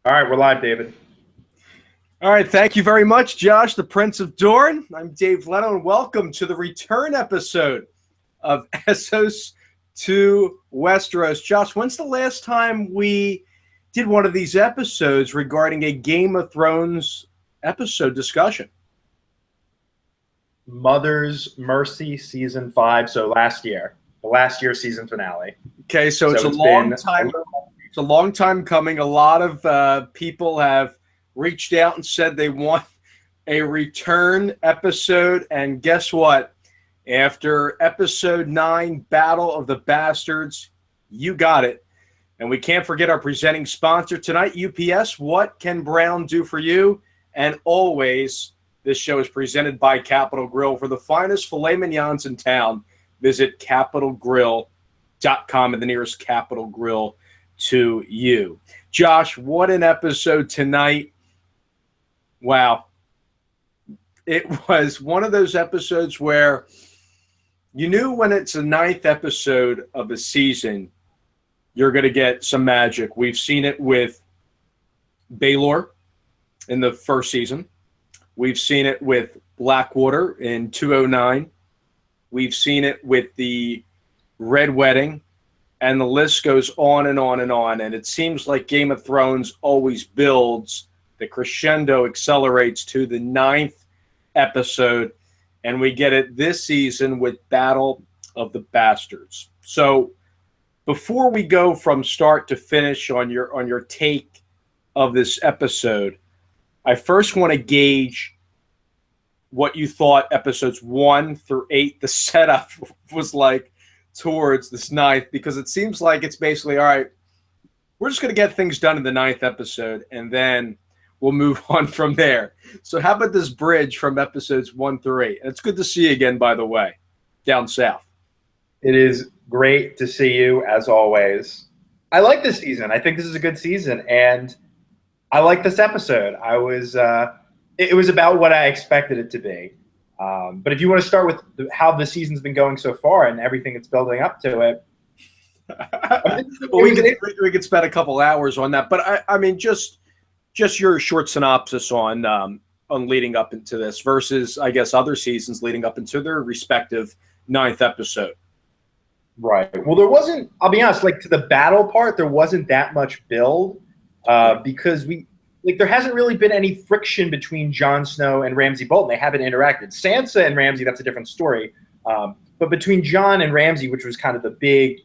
All right, we're live, David. All right, thank you very much, Josh, the Prince of Dorn. I'm Dave Leno, and welcome to the return episode of Essos2Westeros. Josh, when's the last time we did one of these episodes regarding a Game of Thrones episode discussion? Mother's Mercy season 5. So last year, the last year's season finale. Okay, so it's a long time. It's a long time coming. A lot of people have reached out and said they want a return episode, and guess what? After episode 9, Battle of the Bastards, you got it. And we can't forget our presenting sponsor tonight, UPS. What can Brown do for you? And always, this show is presented by Capital Grille. For the finest filet mignons in town, visit capitalgrill.com and the nearest Capital Grille to you. Josh, what an episode tonight. Wow. It was one of those episodes where you knew when it's the 9th episode of a season, you're going to get some magic. We've seen it with Baelor in the first season. We've seen it with Blackwater in 209. We've seen it with the Red Wedding, and the list goes on and on and on. And it seems like Game of Thrones always builds. The crescendo accelerates to the 9th episode, and we get it this season with Battle of the Bastards. So before we go from start to finish on your take of this episode, I first want to gauge what you thought episodes 1 through 8, the setup was like towards this 9th, because it seems like it's basically, all right, we're just going to get things done in the 9th episode, and then we'll move on from there. So how about this bridge from episodes 1 through 8? And it's good to see you again, by the way, down south. It is great to see you, as always. I like this season. I think this is a good season, and I like this episode. It was about what I expected it to be. But if you want to start with how the season's been going so far and everything that's building up to it. Well, we could spend a couple hours on that. But, I mean, just your short synopsis on leading up into this versus, I guess, other seasons leading up into their respective 9th episode. Right. Well, there wasn't, I'll be honest, like to the battle part, there wasn't that much build because there hasn't really been any friction between Jon Snow and Ramsay Bolton. They haven't interacted. Sansa and Ramsay, that's a different story. But between Jon and Ramsay, which was kind of the big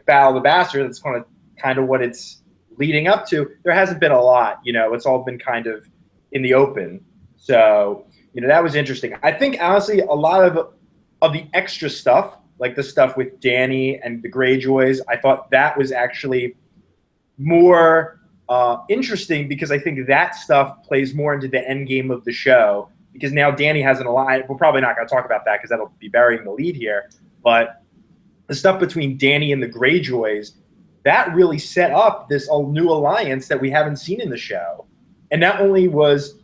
Battle of the Bastards, that's kind of what it's leading up to, there hasn't been a lot. It's all been kind of in the open. So, that was interesting. I think, honestly, a lot of the extra stuff, like the stuff with Dany and the Greyjoys, I thought that was actually more interesting because I think that stuff plays more into the end game of the show, because now Dany has an alliance. We're probably not going to talk about that because that'll be burying the lead here. But the stuff between Dany and the Greyjoys, that really set up this new alliance that we haven't seen in the show. And not only was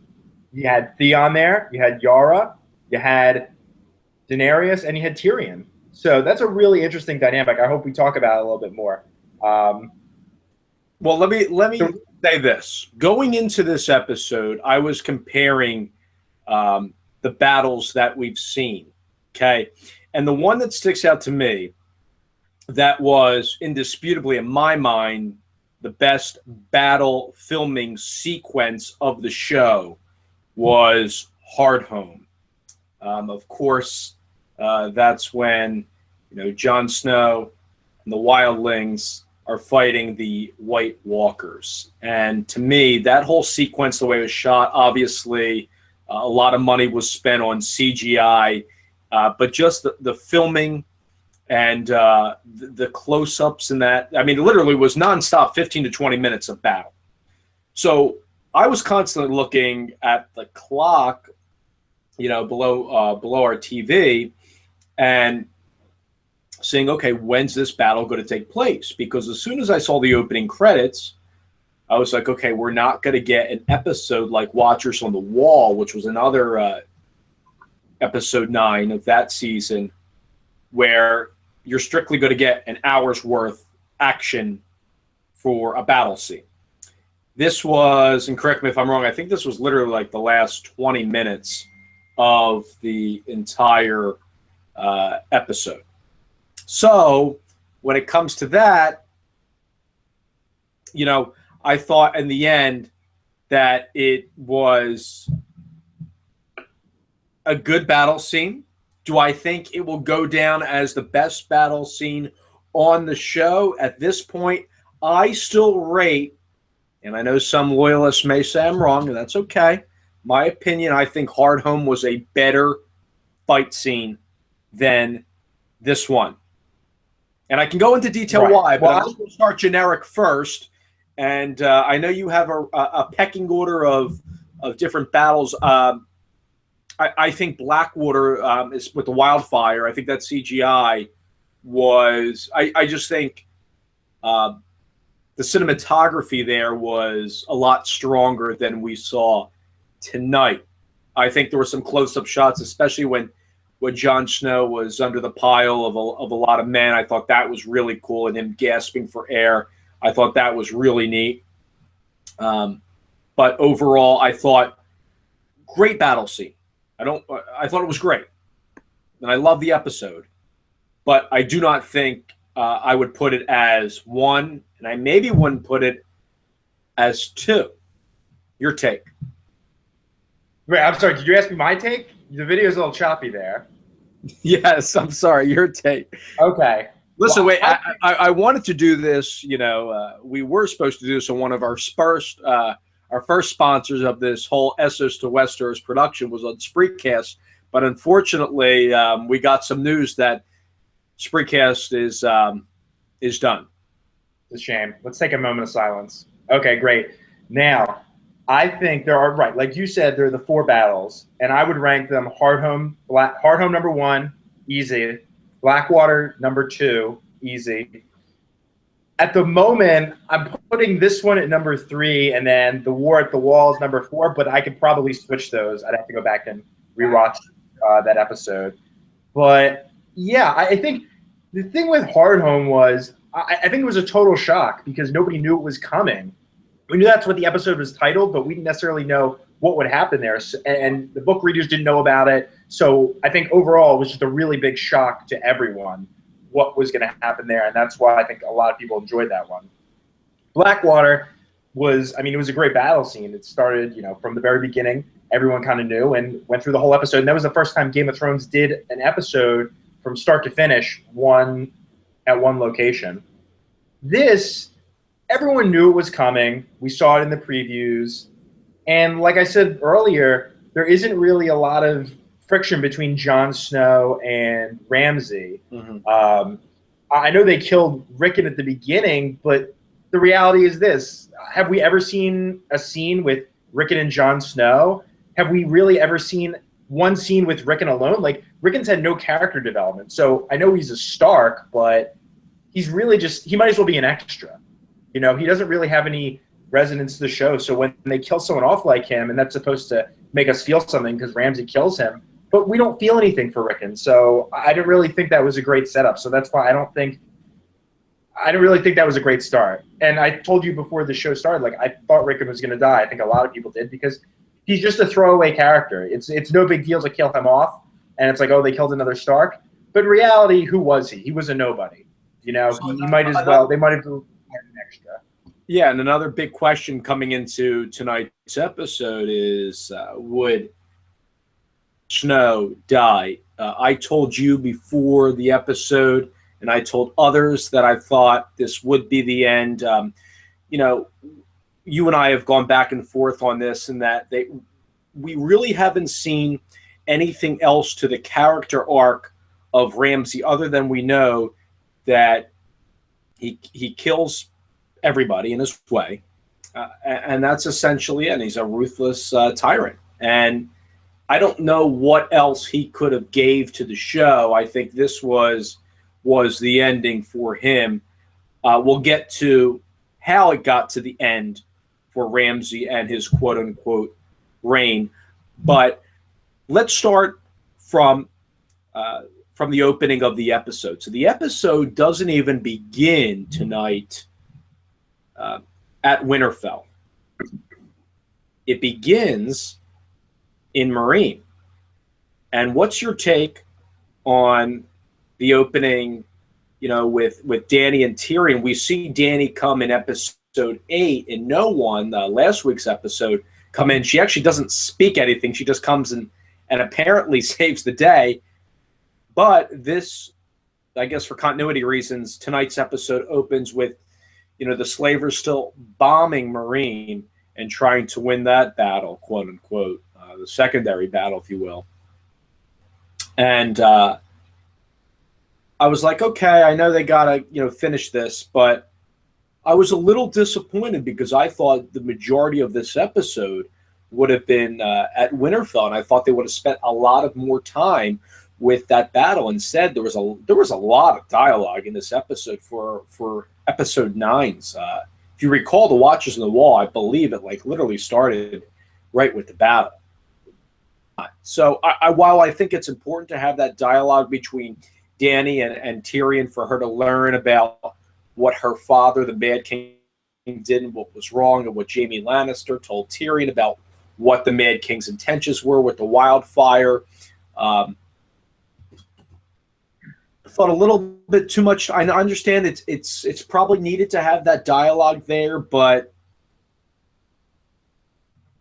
you had Theon there, you had Yara, you had Daenerys, and you had Tyrion. So that's a really interesting dynamic. I hope we talk about it a little bit more. Well, let me say this. Going into this episode, I was comparing the battles that we've seen, okay? And the one that sticks out to me that was indisputably, in my mind, the best battle filming sequence of the show was Hardhome. Of course, that's when Jon Snow and the wildlings are fighting the White Walkers. And to me, that whole sequence, the way it was shot, obviously a lot of money was spent on CGI, but just the filming and the close-ups and that, I mean, it literally was nonstop 15 to 20 minutes of battle. So I was constantly looking at the clock, below our TV, and saying, okay, when's this battle going to take place? Because as soon as I saw the opening credits, I was like, okay, we're not going to get an episode like Watchers on the Wall, which was another episode 9 of that season, where you're strictly going to get an hour's worth action for a battle scene. This was, and correct me if I'm wrong, I think this was literally like the last 20 minutes of the entire episode. So when it comes to that, I thought in the end that it was a good battle scene. Do I think it will go down as the best battle scene on the show? At this point, I still rate, and I know some loyalists may say I'm wrong, and that's okay. My opinion, I think Hard Home was a better fight scene than this one. And I can go into detail why, but I'm going to start generic first. And I know you have a pecking order of different battles. I think Blackwater is with the wildfire. I think that CGI was. I just think the cinematography there was a lot stronger than we saw tonight. I think there were some close-up shots, especially when Jon Snow was under the pile of a lot of men. I thought that was really cool, and him gasping for air. I thought that was really neat. But overall, I thought great battle scene. I thought it was great, and I love the episode. But I do not think I would put it as 1, and I maybe wouldn't put it as 2. Your take? Wait, I'm sorry. Did you ask me my take? The video's a little choppy there. Yes, I'm sorry. Your take. Okay. Listen, wait. I wanted to do this. We were supposed to do this on one of our first sponsors of this whole Essos2Westeros production was on Spreecast, but unfortunately, we got some news that Spreecast is done. It's a shame. Let's take a moment of silence. Okay, great. Now, I think there are, right, like you said, there are the 4 battles, and I would rank them Hard Home number 1, easy. Blackwater number 2, easy. At the moment, I'm putting this one at number 3, and then the War at the Walls number 4. But I could probably switch those. I'd have to go back and rewatch that episode. But yeah, I think the thing with Hard Home was I think it was a total shock because nobody knew it was coming. We knew that's what the episode was titled, but we didn't necessarily know what would happen there. And the book readers didn't know about it. So I think overall it was just a really big shock to everyone what was going to happen there. And that's why I think a lot of people enjoyed that one. Blackwater was, it was a great battle scene. It started, from the very beginning. Everyone kind of knew and went through the whole episode. And that was the first time Game of Thrones did an episode from start to finish, at one location. This, everyone knew it was coming. We saw it in the previews. And like I said earlier, there isn't really a lot of friction between Jon Snow and Ramsay. Mm-hmm. I know they killed Rickon at the beginning, but the reality is this. Have we ever seen a scene with Rickon and Jon Snow? Have we really ever seen one scene with Rickon alone? Like, Rickon's had no character development. So I know he's a Stark, but he's really he might as well be an extra. He doesn't really have any resonance to the show. So when they kill someone off like him, and that's supposed to make us feel something because Ramsay kills him, but we don't feel anything for Rickon. So I didn't really think that was a great setup. So that's why I didn't really think that was a great start. And I told you before the show started, like, I thought Rickon was going to die. I think a lot of people did because he's just a throwaway character. It's no big deal to kill him off. And it's like, oh, they killed another Stark. But in reality, who was he? He was a nobody. He might as well. They might have been an extra. Yeah, and another big question coming into tonight's episode is, would Snow die? I told you before the episode, and I told others that I thought this would be the end. You and I have gone back and forth on this, and that we really haven't seen anything else to the character arc of Ramsay other than we know that he kills everybody in his way, and that's essentially it. And he's a ruthless tyrant, and I don't know what else he could have gave to the show. I think this was the ending for him. We'll get to how it got to the end for Ramsay and his quote-unquote reign, but let's start from the opening of the episode. So the episode doesn't even begin tonight at Winterfell. it begins in Marine. And what's your take on the opening, with Dany and Tyrion? We see Dany come in episode 8 and no one, last week's episode, come in. She actually doesn't speak anything. She just comes in and apparently saves the day. But this, I guess for continuity reasons, tonight's episode opens with, the slavers still bombing Marine and trying to win that battle, quote unquote, the secondary battle, if you will. And I was like, okay, I know they gotta, finish this, but I was a little disappointed because I thought the majority of this episode would have been at Winterfell, and I thought they would have spent a lot of more time with that battle. Instead, there was a lot of dialogue in this episode for episode 9's. If you recall the Watchers on the Wall, I believe it literally started right with the battle. So while I think it's important to have that dialogue between Dany and Tyrion for her to learn about what her father, the Mad King, did and what was wrong, and what Jaime Lannister told Tyrion about what the Mad King's intentions were with the wildfire. I thought a little bit too much. I understand it's probably needed to have that dialogue there, but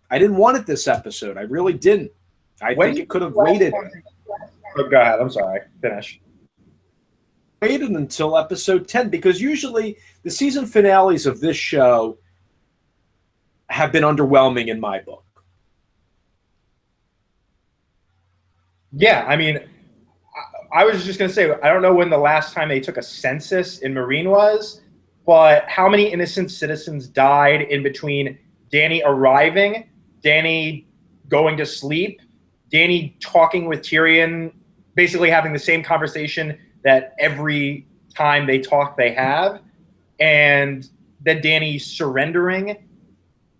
I didn't want it this episode. I really didn't. I think it could have waited. Oh, go ahead. I'm sorry. Finish. Waited until episode 10, because usually the season finales of this show have been underwhelming in my book. Yeah, I mean, I was just going to say, I don't know when the last time they took a census in Marine was, but how many innocent citizens died in between Dany arriving, Dany going to sleep, Dany talking with Tyrion, basically having the same conversation that every time they talk they have, and then Dany surrendering,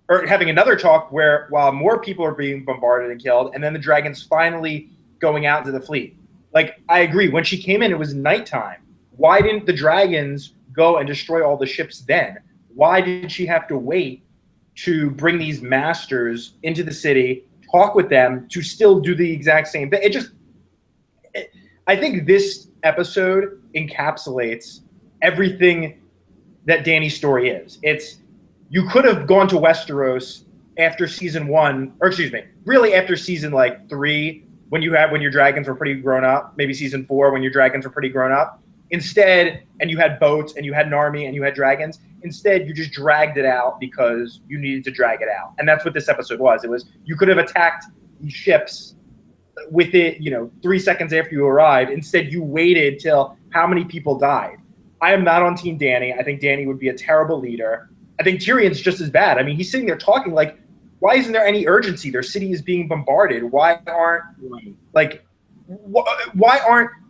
or having another talk while more people are being bombarded and killed, and then the dragons finally going out into the fleet. I agree. When she came in, it was nighttime. Why didn't the dragons go and destroy all the ships then? Why did she have to wait to bring these masters into the city, talk with them, to still do the exact same thing? I think this episode encapsulates everything that Dany's story is. You could have gone to Westeros after season 1, or excuse me, really after season 3, when your dragons were pretty grown up, maybe season 4 when your dragons were pretty grown up. Instead, and you had boats and you had an army and you had dragons. Instead, you just dragged it out because you needed to drag it out. And that's what this episode was. It was, you could have attacked these ships with it, 3 seconds after you arrived. Instead, you waited till how many people died. I am not on Team Dany. I think Dany would be a terrible leader. I think Tyrion's just as bad. I mean, he's sitting there talking why isn't there any urgency? Their city is being bombarded. Why aren't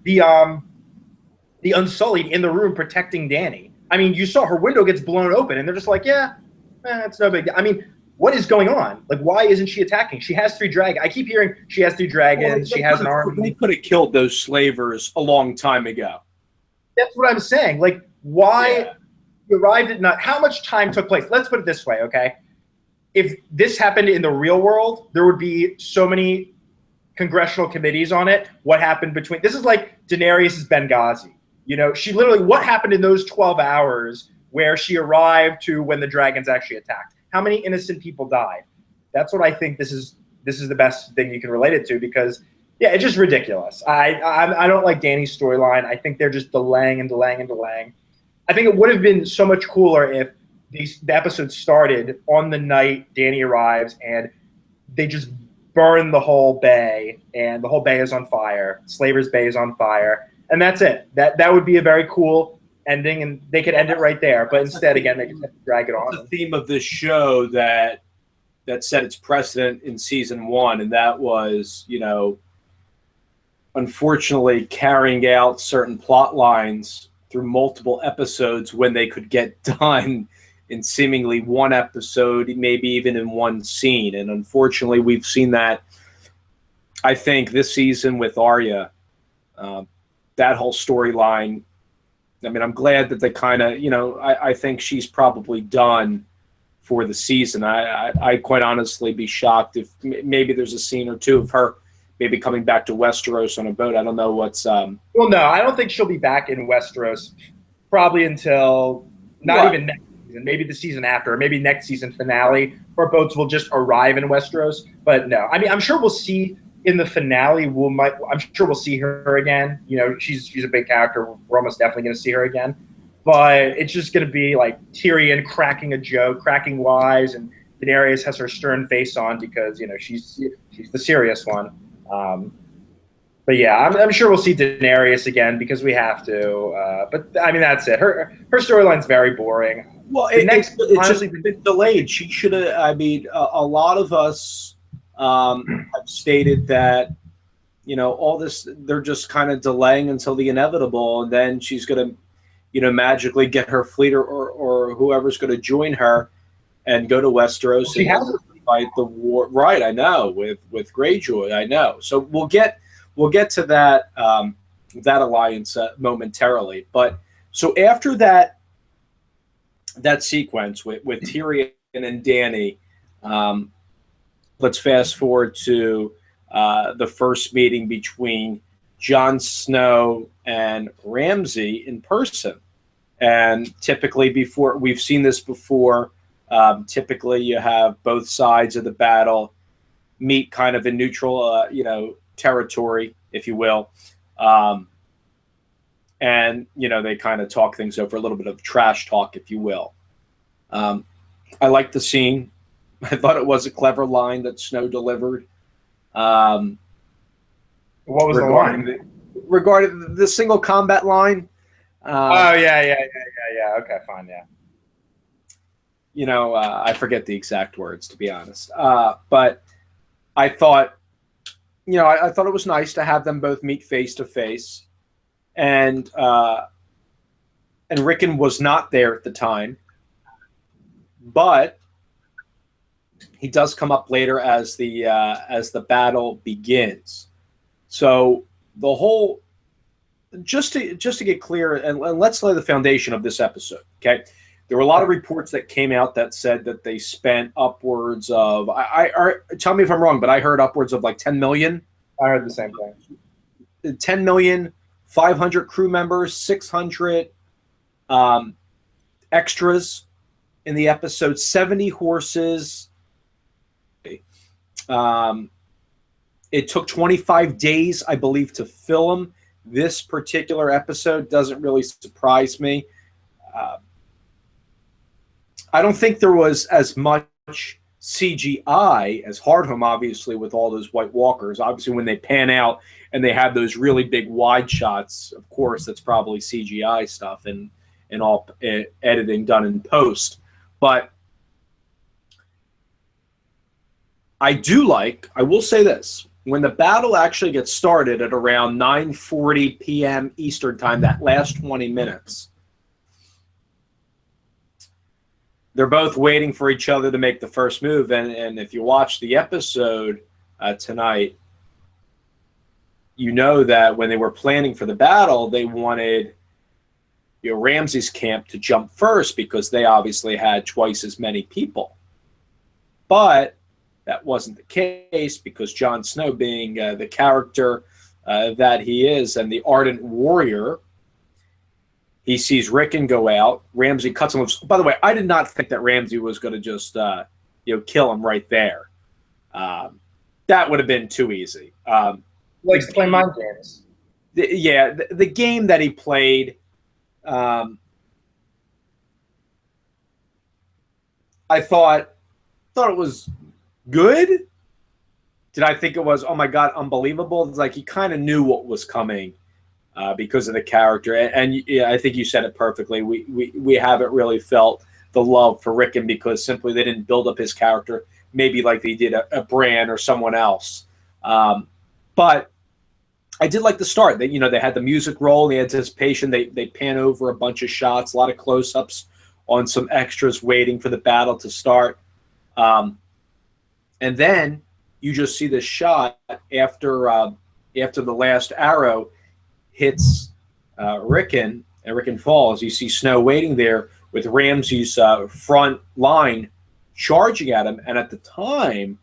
the Unsullied in the room protecting Dany? I mean, you saw her window gets blown open, and they're just it's no big deal. I mean, what is going on? Why isn't she attacking? She has 3 dragons. I keep hearing she has 3 dragons. She has an army. They could have killed those slavers a long time ago. That's what I'm saying. Why you arrived at night? How much time took place? Let's put it this way, okay? If this happened in the real world, there would be so many congressional committees on it. What happened between – this is like Daenerys' Benghazi. She literally – what happened in those 12 hours where she arrived to when the dragons actually attacked? How many innocent people died? That's what I think this is the best thing you can relate it to, because, yeah, it's just ridiculous. I don't like Dany's storyline. I think they're just delaying and delaying and delaying. I think it would have been so much cooler if the episode started on the night Dany arrives and they just burn the whole bay, and the whole bay is on fire. Slaver's Bay is on fire, and that's it. That would be a very cool ending, and they could end it right there. But instead, again, they just have to drag it on. The theme of this show that set its precedent in season 1, and that was, unfortunately carrying out certain plot lines through multiple episodes when they could get done in seemingly one episode, maybe even in one scene. And unfortunately, we've seen that, I think, this season with Arya. That whole storyline, I mean, I'm glad that they kind of, I think she's probably done for the season. I'd quite honestly be shocked if maybe there's a scene or two of her maybe coming back to Westeros on a boat. I don't know what's. Well, no, I don't think she'll be back in Westeros probably until not even next season, maybe the season after, or maybe next season finale, where boats will just arrive in Westeros. But no, I mean, I'm sure we'll see in the finale. I'm sure we'll see her again. You know, she's a big character. We're almost definitely going to see her again. But it's just going to be like Tyrion cracking a joke, cracking wise, and Daenerys has her stern face on because, you know, she's the serious one. But yeah, I'm sure we'll see Daenerys again because we have to. But I mean, that's it. Her storyline's very boring. Well, it's honestly been delayed. She should have. I mean, a lot of us have stated that, you know, all this, they're just kind of delaying until the inevitable, and then she's going to, you know, magically get her fleet or whoever's going to join her and go to Westeros and fight the war. Right, I know, with Greyjoy, I know. So we'll get to that that alliance momentarily. But so after that sequence with Tyrion and Dany, let's fast forward to the first meeting between Jon Snow and Ramsay in person. And typically, before we've seen this before, typically you have both sides of the battle meet kind of in neutral, you know, territory, if you will. And, you know, they kind of talk things over, a little bit of trash talk, if you will. I liked the scene. I thought it was a clever line that Snow delivered. What was the line? Regarding the single combat line. Oh, yeah. Okay, fine, yeah. You know, I forget the exact words, to be honest. But I thought, you know, I thought it was nice to have them both meet face to face. And Rickon was not there at the time. But he does come up later as the battle begins. So the whole, just to get clear, and let's lay the foundation of this episode. Okay, there were a lot of reports that came out that said that they spent upwards of, tell me if I'm wrong, but I heard upwards of like 10 million. I heard the same thing. 10 million, 500 crew members, 600 extras in the episode, 70 horses. It took 25 days, I believe, to film. This particular episode doesn't really surprise me. I don't think there was as much CGI as Hardhome, obviously, with all those White Walkers. Obviously, when they pan out and they have those really big wide shots, of course, that's probably CGI stuff and all editing done in post. But I will say this, when the battle actually gets started at around 9:40 p.m. Eastern time, that last 20 minutes, they're both waiting for each other to make the first move. And if you watch the episode tonight, you know that when they were planning for the battle, they wanted, you know, Ramsay's camp to jump first because they obviously had twice as many people. But that wasn't the case because Jon Snow, being the character that he is and the ardent warrior, he sees Rickon go out. Ramsay cuts him off. By the way, I did not think that Ramsay was going to just kill him right there. That would have been too easy. Likes to play mind games. The game that he played, I thought it was good. Did I think it was, oh my God, unbelievable? It's like he kind of knew what was coming because of the character. And I think you said it perfectly. We haven't really felt the love for Rickon because simply they didn't build up his character maybe like they did a Bran or someone else. But I did like the start. They had the music roll, the anticipation. They pan over a bunch of shots, a lot of close-ups on some extras waiting for the battle to start. And then you just see this shot after the last arrow hits Rickon, and Rickon falls. You see Snow waiting there with Ramsay's front line charging at him. And at the time,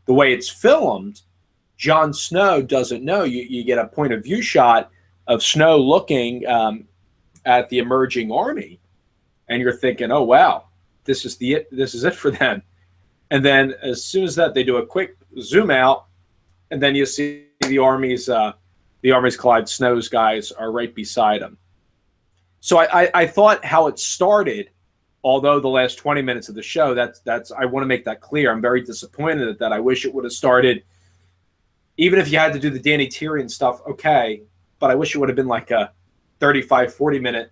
the way it's filmed, Jon Snow doesn't know. You get a point of view shot of Snow looking at the emerging army, and you're thinking, "Oh wow, this is it for them." And then as soon as that, they do a quick zoom out, and then you see the armies collide. Snow's guys are right beside him. So I thought how it started, although the last 20 minutes of the show, that's I want to make that clear. I'm very disappointed at that. I wish it would have started, even if you had to do the Danny Tyrion stuff, okay, but I wish it would have been like a 35, 40-minute,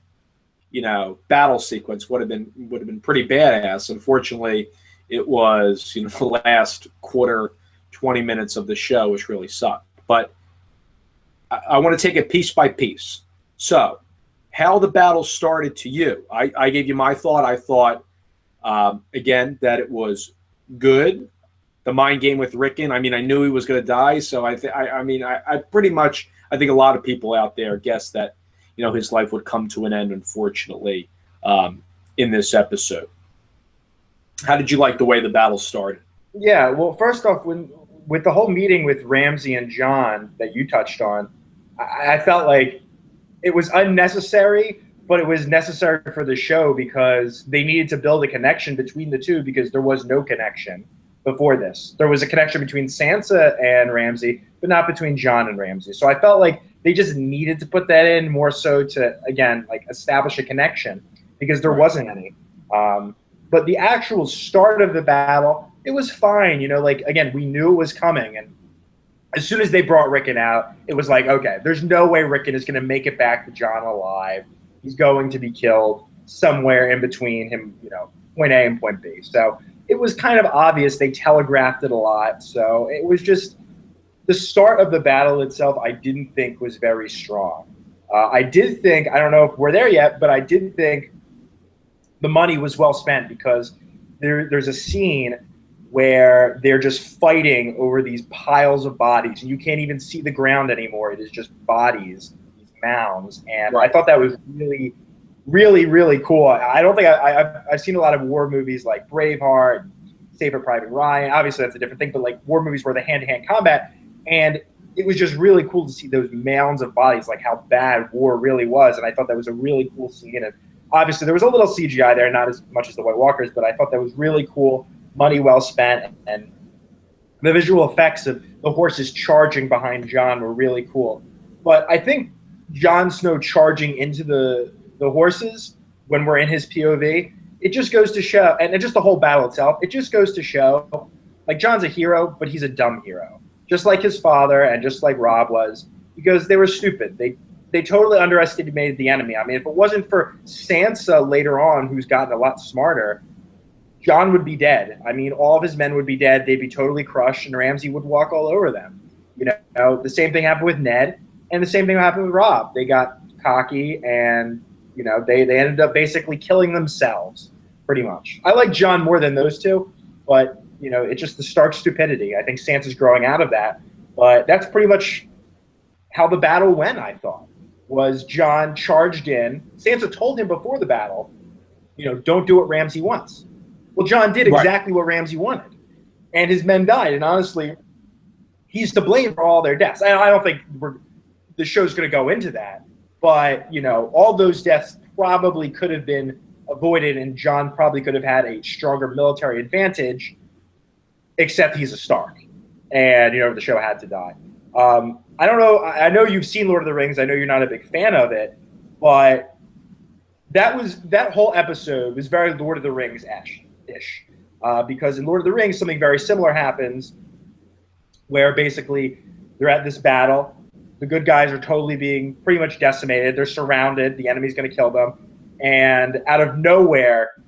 battle sequence. Would have been pretty badass. Unfortunately, it was, the last quarter, 20 minutes of the show, which really sucked. But I want to take it piece by piece. So, how the battle started to you. I gave you my thought. I thought, again, that it was good. The mind game with Rickon. I mean, I knew he was going to die. So I pretty much, I think a lot of people out there guessed that, his life would come to an end, unfortunately, in this episode. How did you like the way the battle started? Yeah, well, first off, with the whole meeting with Ramsay and Jon that you touched on, I felt like it was unnecessary, but it was necessary for the show because they needed to build a connection between the two because there was no connection before this. There was a connection between Sansa and Ramsay, but not between Jon and Ramsay. So I felt like they just needed to put that in more so to, again, like establish a connection because there wasn't any. But the actual start of the battle, it was fine. Again, we knew it was coming. And as soon as they brought Rickon out, it was like, okay, there's no way Rickon is going to make it back to Jon alive. He's going to be killed somewhere in between him, point A and point B. So it was kind of obvious. They telegraphed it a lot. So it was just the start of the battle itself, I didn't think was very strong. I did think, I don't know if we're there yet, but I did think the money was well spent because there's a scene where they're just fighting over these piles of bodies, and you can't even see the ground anymore. It is just bodies, these mounds, and right. I thought that was really, really, really cool. I don't think I've seen a lot of war movies like Braveheart, Saving Private Ryan. Obviously, that's a different thing, but like war movies where the hand-to-hand combat, and it was just really cool to see those mounds of bodies, like how bad war really was, and I thought that was a really cool scene. And obviously, there was a little CGI there, not as much as the White Walkers, but I thought that was really cool. Money well spent, and the visual effects of the horses charging behind Jon were really cool. But I think Jon Snow charging into the horses when we're in his POV, it just goes to show, and just the whole battle itself, it just goes to show, like, Jon's a hero, but he's a dumb hero. Just like his father and just like Robb was, because they were stupid. They totally underestimated the enemy. I mean, if it wasn't for Sansa later on, who's gotten a lot smarter, Jon would be dead. I mean, all of his men would be dead. They'd be totally crushed, and Ramsay would walk all over them. The same thing happened with Ned, and the same thing happened with Robb. They got cocky, and they ended up basically killing themselves, pretty much. I like Jon more than those two, but it's just the stark stupidity. I think Sansa's growing out of that, but that's pretty much how the battle went. I thought was Jon charged in. Sansa told him before the battle, don't do what Ramsay wants. Well, Jon did exactly what Ramsay wanted, and his men died. And honestly, he's to blame for all their deaths. I don't think the show's going to go into that, but all those deaths probably could have been avoided, and Jon probably could have had a stronger military advantage. Except he's a Stark, and the show had to die. I don't know. I know you've seen Lord of the Rings. I know you're not a big fan of it, but that whole episode was very Lord of the Rings-ish. Because in Lord of the Rings, something very similar happens where basically they're at this battle. The good guys are totally being pretty much decimated. They're surrounded. The enemy's going to kill them. And out of nowhere,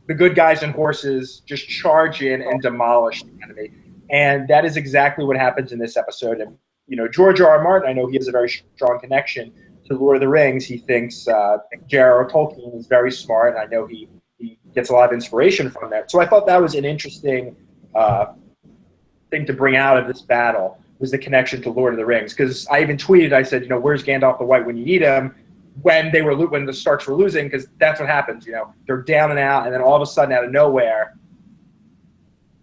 the good guys and horses just charge in and demolish the enemy. And that is exactly what happens in this episode. And, George R.R. Martin, I know he has a very strong connection to Lord of the Rings. He thinks J.R.R. Tolkien is very smart, and I know he gets a lot of inspiration from that. So I thought that was an interesting thing to bring out of this battle, was the connection to Lord of the Rings. Because I even tweeted, I said, where's Gandalf the White when you need him? When the Starks were losing, because that's what happens. They're down and out, and then all of a sudden, out of nowhere,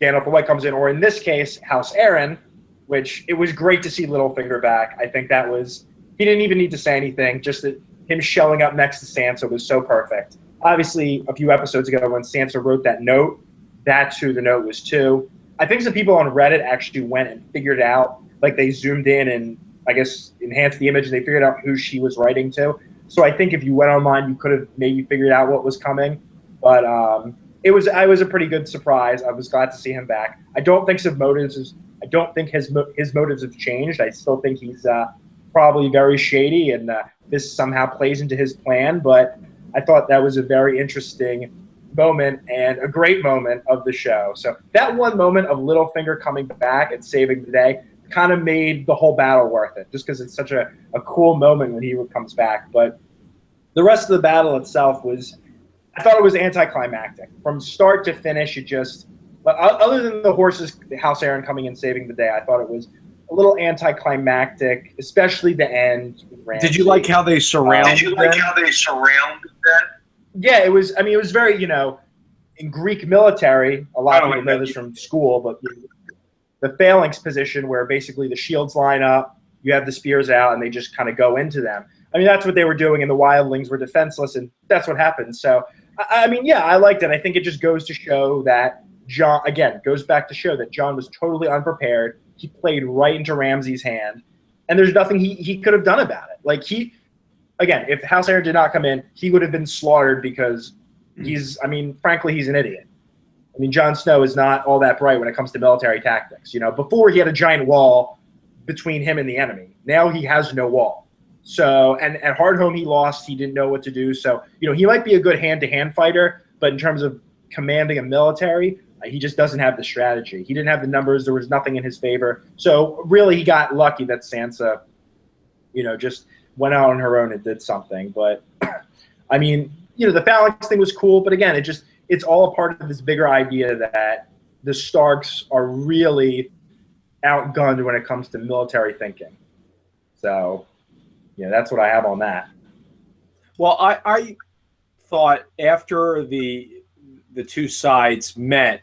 Gandalf the White comes in, or in this case, House Aaron, which it was great to see Littlefinger back. I think that was, he didn't even need to say anything, just that him showing up next to Sansa was so perfect. Obviously, a few episodes ago when Sansa wrote that note, that's who the note was to. I think some people on Reddit actually went and figured out, like they zoomed in and I guess enhanced the image and they figured out who she was writing to. So I think if you went online, you could have maybe figured out what was coming. But I was a pretty good surprise. I was glad to see him back. I don't think his motives have changed. I still think he's probably very shady, and this somehow plays into his plan. But I thought that was a very interesting moment and a great moment of the show. So that one moment of Littlefinger coming back and saving the day kind of made the whole battle worth it, just because it's such a cool moment when he comes back. But the rest of the battle itself I thought it was anticlimactic. From start to finish, but other than the horses, the House Aaron coming and saving the day, I thought it was a little anticlimactic, especially the end. Did you like how they surrounded them? Yeah, it was. I mean, it was very, in Greek military, a lot of people know this from school, but the phalanx position where basically the shields line up, you have the spears out, and they just kind of go into them. I mean, that's what they were doing, and the wildlings were defenseless, and that's what happened. So, I mean, yeah, I liked it. I think it just goes to show that Jon was totally unprepared. He played right into Ramsay's hand, and there's nothing he could have done about it. Like, if House Aaron did not come in, he would have been slaughtered because frankly, he's an idiot. I mean, Jon Snow is not all that bright when it comes to military tactics. Before he had a giant wall between him and the enemy. Now he has no wall. So, and at Hardhome he lost. He didn't know what to do. So, he might be a good hand-to-hand fighter, but in terms of commanding a military, he just doesn't have the strategy. He didn't have the numbers. There was nothing in his favor. So, really, he got lucky that Sansa, just went out on her own and did something. But, I mean, the phalanx thing was cool. But, again, it's all a part of this bigger idea that the Starks are really outgunned when it comes to military thinking. So, that's what I have on that. Well, I thought after the two sides met,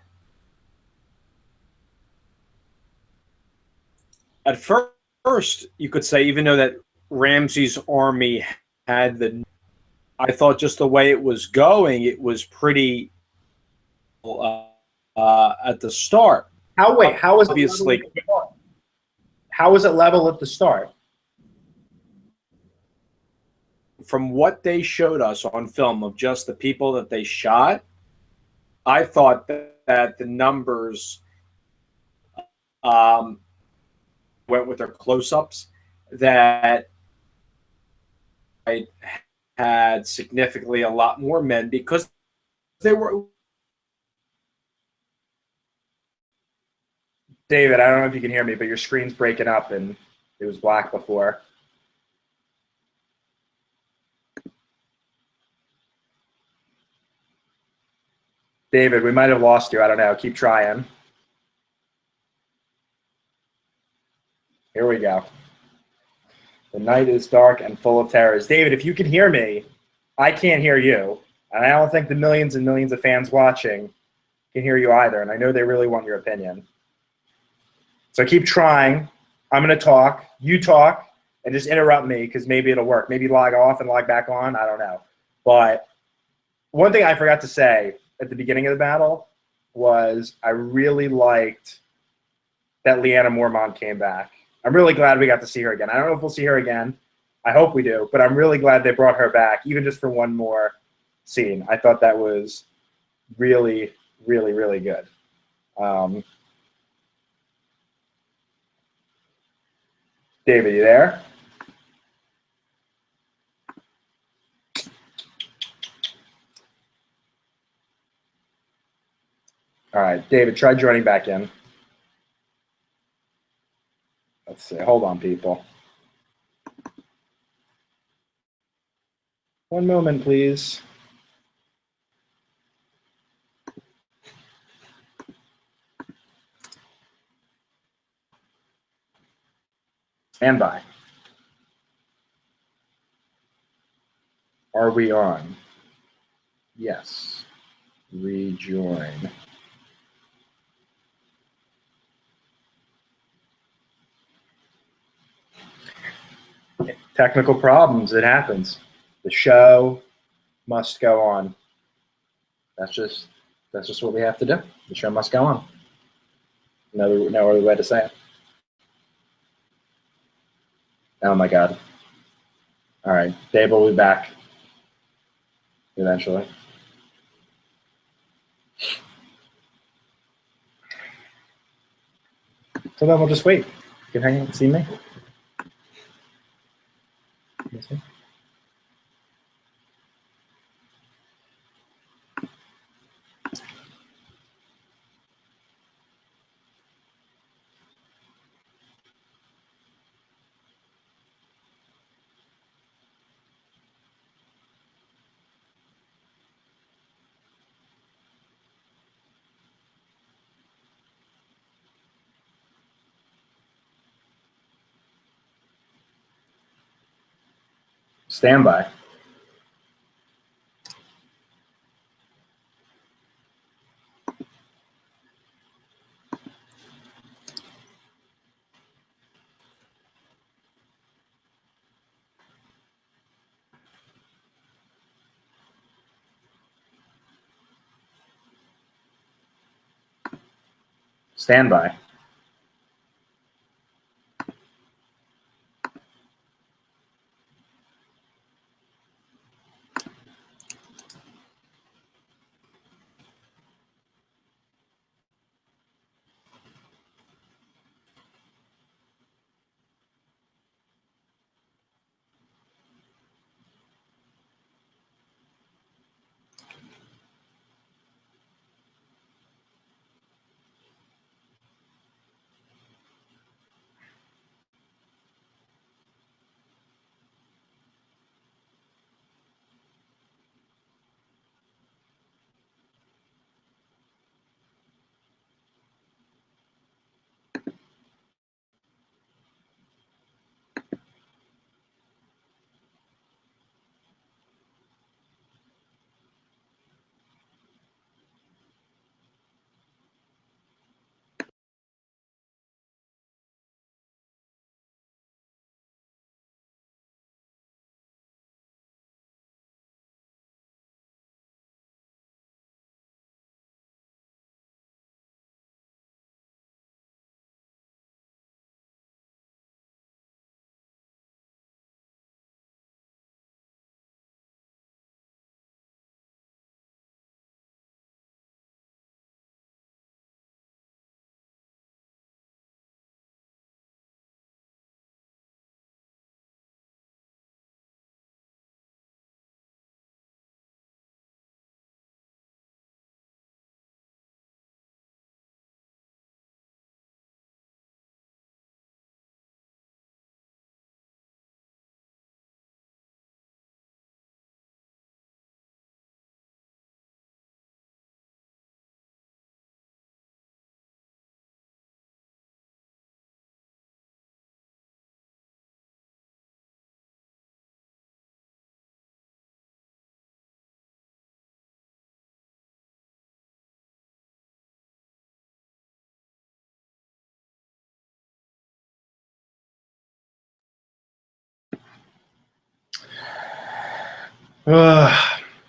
at first you could say, even though that Ramsay's army I thought just the way it was going, it was pretty at the start. How was obviously? How was it level at the start? From what they showed us on film of just the people that they shot, I thought that the numbers went with their close-ups, that I had significantly a lot more men because they were. David, I don't know if you can hear me, but your screen's breaking up and it was black before. David, we might have lost you. I don't know. Keep trying. Here we go. The night is dark and full of terrors. David, if you can hear me, I can't hear you. And I don't think the millions and millions of fans watching can hear you either. And I know they really want your opinion. So keep trying. I'm going to talk. You talk and just interrupt me because maybe it'll work. Maybe log off and log back on. I don't know. But one thing I forgot to say at the beginning of the battle was I really liked that Lyanna Mormont came back. I'm really glad we got to see her again. I don't know if we'll see her again. I hope we do, but I'm really glad they brought her back, even just for one more scene. I thought that was really, really, really good. David, you there? All right, David, try joining back in. Let's see. Hold on, people. One moment, please. Stand by. Are we on? Yes. Rejoin. Technical problems. It happens. The show must go on. That's just what we have to do. The show must go on. No other way to say it. Oh my God. All right, Dave will be back eventually. So then we'll just wait. You can hang out and see me. See? Stand by. Stand by.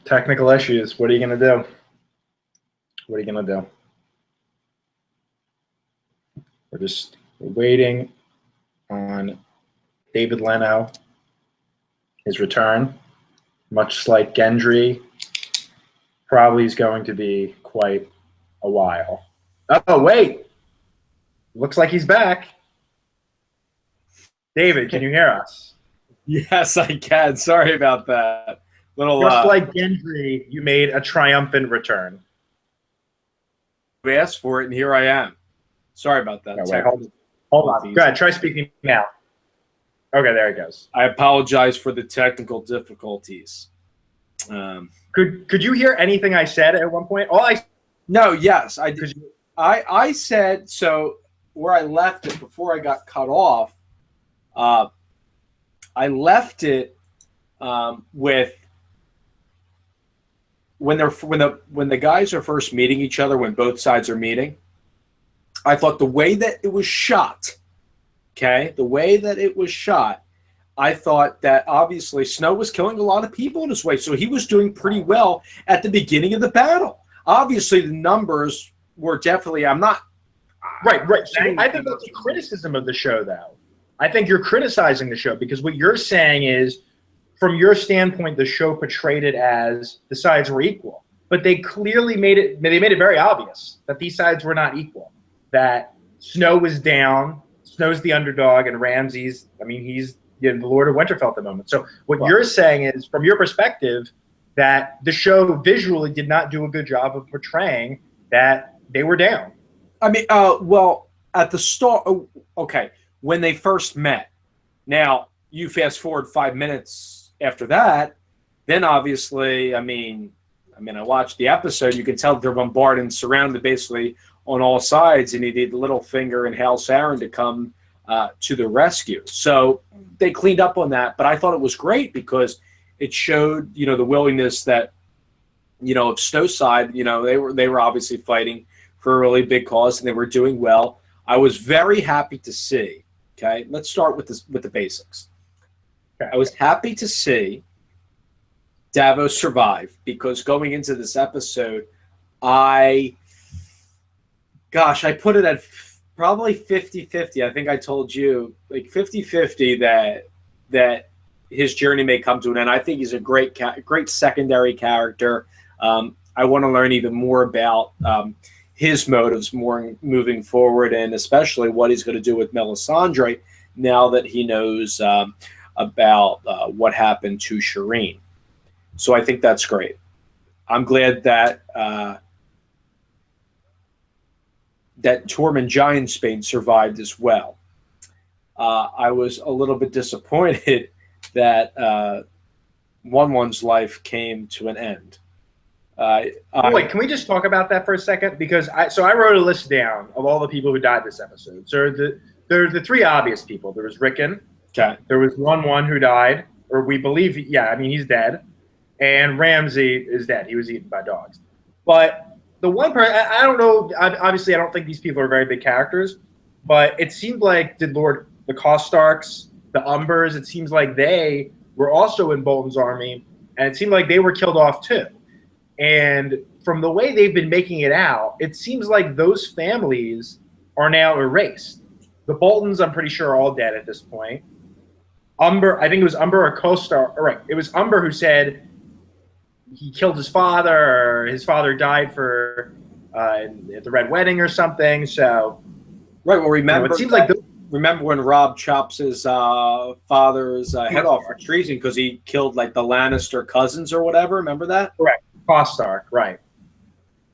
Technical issues. What are you going to do? What are you going to do? We're just waiting on David Leno, his return. Much like Gendry, probably is going to be quite a while. Oh, wait. Looks like he's back. David, can you hear us? Yes, I can. Sorry about that. Just like Gendry, you made a triumphant return. We asked for it, and here I am. Sorry about that. No, wait, hold on. Go ahead. Try speaking now. Okay, there it goes. I apologize for the technical difficulties. Could you hear anything I said at one point? No, yes, I did. I said, so where I left it before I got cut off, I left it with when the guys are first meeting each other, when both sides are meeting. I thought the way that it was shot, okay, the way that it was shot, I thought that obviously Snow was killing a lot of people in his way, so he was doing pretty well at the beginning of the battle. Obviously, the numbers were definitely. I'm not. Right. So I think that's a criticism of the show, though. I think you're criticizing the show because what you're saying is, from your standpoint, the show portrayed it as the sides were equal. But they clearly made it very obvious that these sides were not equal. That Snow was down, Snow's the underdog, and Ramsay's, I mean, he's the Lord of Winterfell at the moment. So what you're saying is, from your perspective, that the show visually did not do a good job of portraying that they were down. I mean, well, at the start, okay, when they first met. Now, you fast forward 5 minutes after that, then obviously, I mean, I watched the episode. You can tell they're bombarded and surrounded basically on all sides, and he needed Littlefinger and Hal Saren to come to the rescue. So they cleaned up on that, but I thought it was great because it showed, the willingness that, of Snow's side, they were obviously fighting for a really big cause, and they were doing well. I was very happy to see. Okay, let's start with the basics. Okay. I was happy to see Davos survive because going into this episode, I put it at probably 50-50. I think I told you like 50-50 that his journey may come to an end. I think he's a great secondary character. I want to learn even more about his motives more moving forward, and especially what he's going to do with Melisandre now that he knows about what happened to Shireen. So I think that's great. I'm glad that that Tormund Giantsbane survived as well. I was a little bit disappointed that One's life came to an end. Wait, can we just talk about that for a second? Because I wrote a list down of all the people who died this episode. So there are the three obvious people. There was Rickon. Okay. There was One who died, or we believe, he's dead. And Ramsay is dead. He was eaten by dogs. But the one person, I don't know, obviously I don't think these people are very big characters, but it seemed like the Karstarks, the Umbers, it seems like they were also in Bolton's army, and it seemed like they were killed off too. And from the way they've been making it out, it seems like those families are now erased. The Boltons, I'm pretty sure, are all dead at this point. Umber, I think it was Umber or Karstark. Right, it was Umber who said he killed his father, or his father died at the Red Wedding or something. So, right. Well, remember, it seems like remember when Robb chops his father's head off for treason because he killed like the Lannister cousins or whatever. Remember that? Correct. Karstark, right.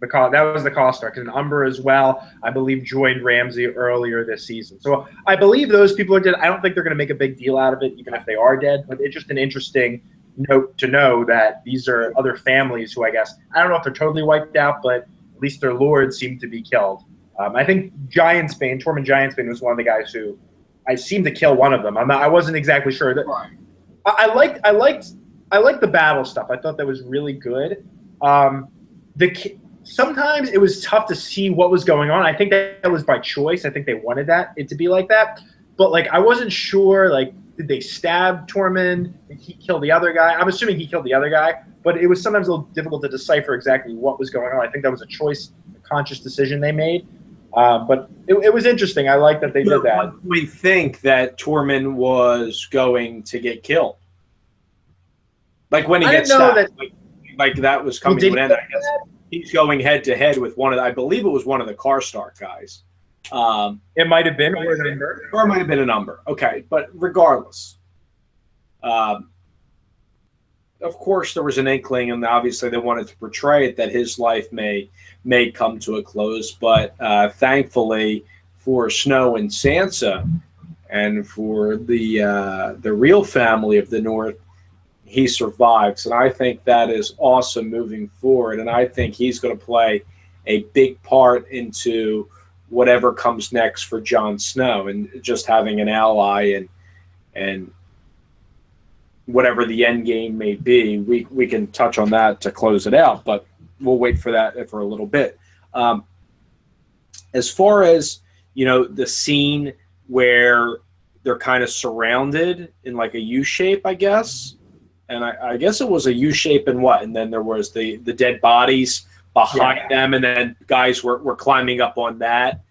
That was the Karstark. And Umber as well, I believe, joined Ramsay earlier this season. So I believe those people are dead. I don't think they're going to make a big deal out of it, even if they are dead. But it's just an interesting note to know that these are other families who, I guess, I don't know if they're totally wiped out, but at least their lords seem to be killed. I think Tormund Giantsbane was one of the guys who I seemed to kill one of them. I wasn't exactly sure. Right. I liked the battle stuff. I thought that was really good. Sometimes it was tough to see what was going on. I think that was by choice. I think they wanted it to be like that. But I wasn't sure. Did they stab Tormund? Did he kill the other guy? I'm assuming he killed the other guy. But it was sometimes a little difficult to decipher exactly what was going on. I think that was a choice, a conscious decision they made. But it was interesting. I like that they did that. We think that Tormund was going to get killed. When he gets stabbed. That was coming to an end, I guess. He's going head to head with I believe it was one of the Karstark guys. It might have been, or it might have been a number. Okay, but regardless, of course, there was an inkling, and obviously they wanted to portray it that his life may come to a close. But thankfully for Snow and Sansa, and for the real family of the North, he survives, and I think that is awesome moving forward. And I think he's going to play a big part into whatever comes next for Jon Snow, and just having an ally and whatever the end game may be. We can touch on that to close it out, but we'll wait for that for a little bit. As far as the scene where they're kind of surrounded in like a U shape, I guess. And I guess it was a U shape and what? And then there was the dead bodies behind them, and then guys were climbing up on that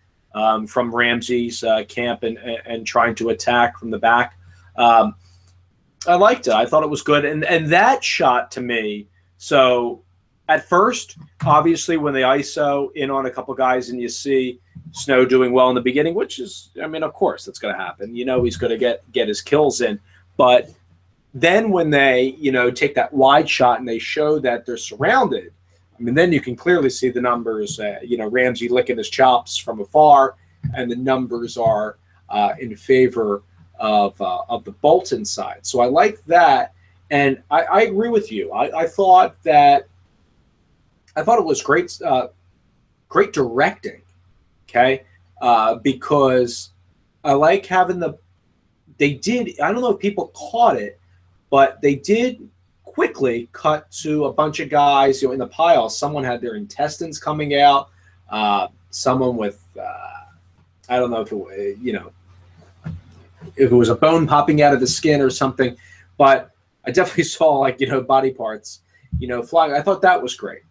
from Ramsey's camp and trying to attack from the back. I liked it. I thought it was good. And that shot to me, so at first, obviously, when they ISO in on a couple guys and you see Snow doing well in the beginning, which is, I mean, of course, that's going to happen. You know, he's going to get his kills in. But then when they, you know, take that wide shot and they show that they're surrounded, I mean, then you can clearly see the numbers, you know, Ramsey licking his chops from afar, and the numbers are in favor of the Bolton side. So I like that. And I agree with you. I thought it was great, great directing, okay? Because I like having they did, I don't know if people caught it, but they did quickly cut to a bunch of guys, you know, in the pile. Someone had their intestines coming out. Someone with, I don't know if it, you know, if it was a bone popping out of the skin or something, but I definitely saw, like, you know, body parts, you know, flying. I thought that was great,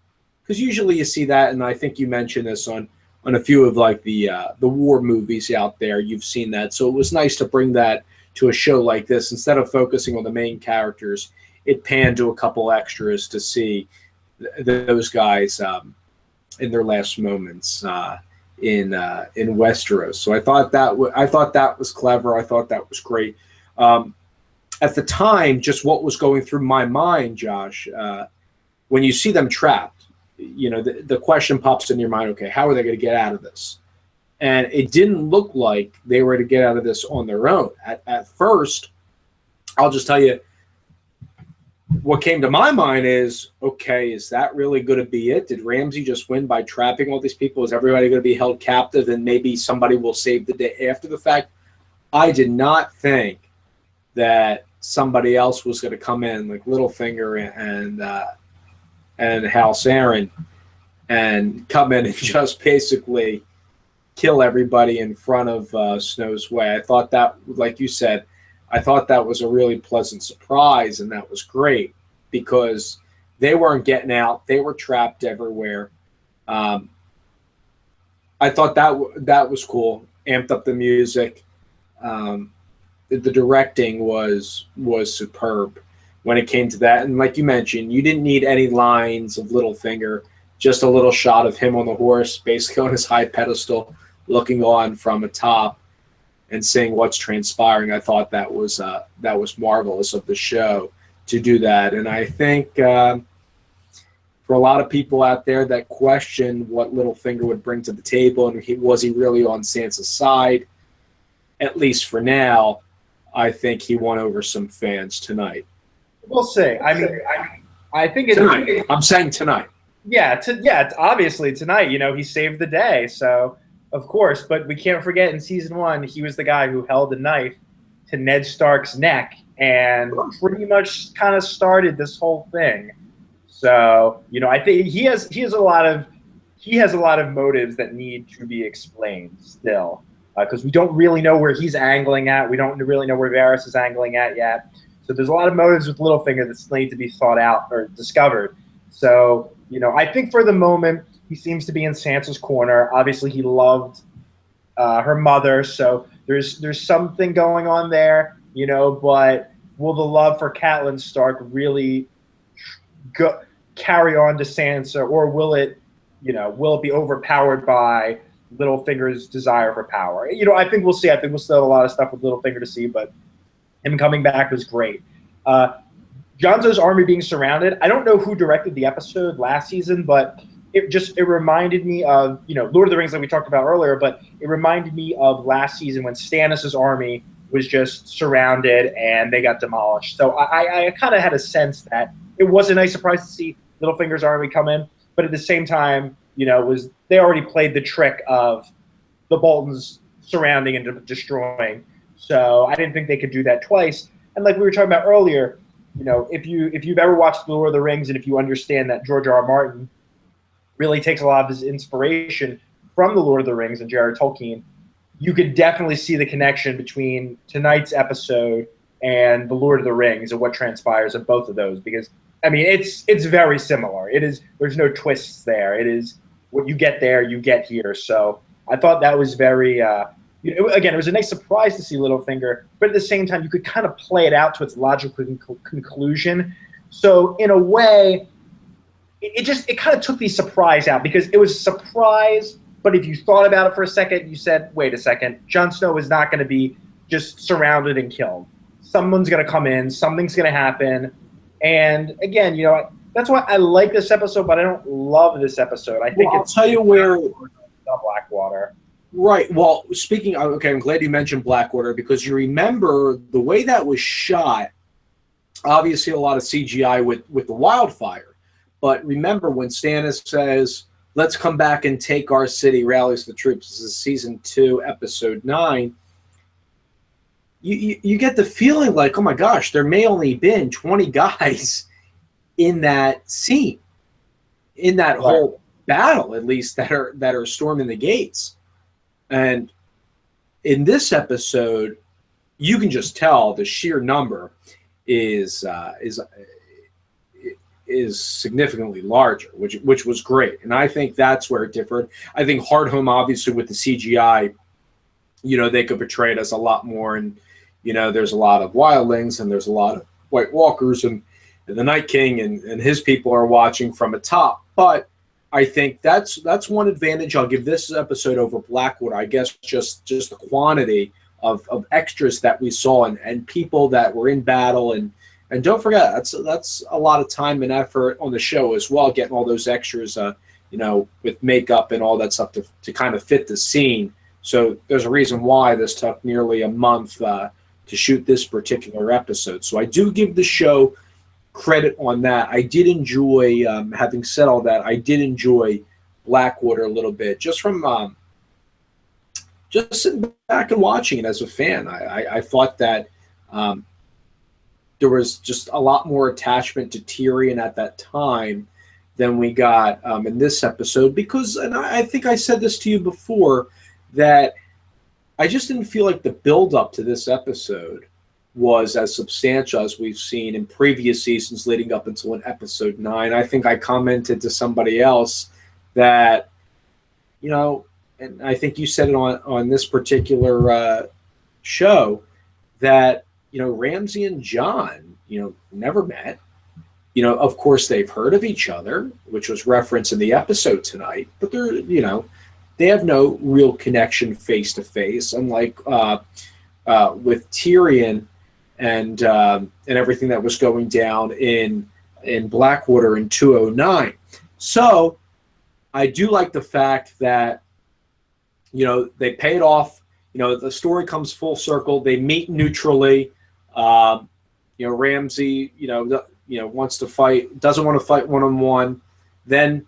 because usually you see that, and I think you mentioned this on a few of like the war movies out there. You've seen that, so it was nice to bring that to a show like this. Instead of focusing on the main characters, it panned to a couple extras to see those guys in their last moments in Westeros. So I thought that was clever. I thought that was great. At the time, just what was going through my mind, Josh, when you see them trapped, you know, the question pops in your mind, okay, how are they going to get out of this? And it didn't look like they were to get out of this on their own. At first, I'll just tell you, what came to my mind is, okay, is that really going to be it? Did Ramsey just win by trapping all these people? Is everybody going to be held captive and maybe somebody will save the day after the fact? I did not think that somebody else was going to come in, like Littlefinger and House Aaron, and come in and just basically kill everybody in front of Snow's Way. I thought that, like you said, I thought that was a really pleasant surprise, and that was great because they weren't getting out. They were trapped everywhere. I thought that was cool. Amped up the music. The directing was superb when it came to that. And like you mentioned, you didn't need any lines of Littlefinger, just a little shot of him on the horse, basically on his high pedestal, looking on from atop and seeing what's transpiring. I thought that was marvelous of the show to do that. And I think for a lot of people out there that question what Littlefinger would bring to the table and was he really on Sansa's side, at least for now, I think he won over some fans tonight. We'll see. I mean, I think tonight. I'm saying tonight. Yeah, obviously tonight, you know, he saved the day, so of course. But we can't forget in season 1, he was the guy who held the knife to Ned Stark's neck and pretty much kind of started this whole thing. So, you know, I think he has a lot of motives that need to be explained still, because we don't really know where he's angling at. We don't really know where Varys is angling at yet. So there's a lot of motives with Littlefinger that still need to be thought out or discovered. So, you know, I think for the moment he seems to be in Sansa's corner. Obviously, he loved her mother, so there's something going on there, you know. But will the love for Catelyn Stark really carry on to Sansa, or will it be overpowered by Littlefinger's desire for power? You know, I think we'll see. I think we'll still have a lot of stuff with Littlefinger to see, but him coming back was great. Jon Snow's army being surrounded. I don't know who directed the episode last season, but it reminded me of, you know, Lord of the Rings, like we talked about earlier, but it reminded me of last season when Stannis' army was just surrounded and they got demolished. So I kind of had a sense that it was a nice surprise to see Littlefinger's army come in, but at the same time, you know, they already played the trick of the Boltons surrounding and destroying. So I didn't think they could do that twice. And like we were talking about earlier, you know, if you've ever watched The Lord of the Rings and if you understand that George R.R. Martin really takes a lot of his inspiration from The Lord of the Rings and J.R.R. Tolkien, you could definitely see the connection between tonight's episode and The Lord of the Rings and what transpires in both of those. Because, I mean, it's very similar. It is. There's no twists there. It is what you get there, you get here. So I thought that was very, again, it was a nice surprise to see Littlefinger, but at the same time, you could kind of play it out to its logical conclusion. So in a way, it kind of took the surprise out, because it was a surprise, but if you thought about it for a second, you said, wait a second, Jon Snow is not going to be just surrounded and killed. Someone's going to come in, something's going to happen. And again, that's why I like this episode, but I don't love this episode. I think I'll tell you where Blackwater. Right. Well, speaking of, okay, I'm glad you mentioned Blackwater, because you remember the way that was shot. Obviously, a lot of CGI with the wildfire, but remember when Stannis says, "Let's come back and take our city," rallies the troops. This is season 2, episode 9. You get the feeling like, oh my gosh, there may only been 20 guys in that scene, in that whole battle, at least, that are storming the gates. And in this episode, you can just tell the sheer number is significantly larger, which was great. And I think that's where it differed. I think Hardhome, obviously, with the CGI, they could portray it as a lot more. And, there's a lot of wildlings and there's a lot of White Walkers and the Night King and his people are watching from atop. But I think that's one advantage I'll give this episode over Blackwater. I guess just the quantity of extras that we saw and people that were in battle and don't forget that's a lot of time and effort on the show as well, getting all those extras with makeup and all that stuff to kind of fit the scene. So there's a reason why this took nearly a month to shoot this particular episode. So I do give the show credit on that. I did enjoy, having said all that, I did enjoy Blackwater a little bit, just from just sitting back and watching it as a fan. I thought that there was just a lot more attachment to Tyrion at that time than we got in this episode, because, and I think I said this to you before, that I just didn't feel like the build-up to this episode was as substantial as we've seen in previous seasons leading up until in episode 9. I think I commented to somebody else that, and I think you said it on this particular show, that, Ramsay and Jon, never met. Of course, they've heard of each other, which was referenced in the episode tonight, but they're, they have no real connection face to face, unlike with Tyrion and everything that was going down in Blackwater in 209. So I do like the fact that they paid off. The story comes full circle. They meet neutrally. Ramsay wants to fight, doesn't want to fight one-on-one. Then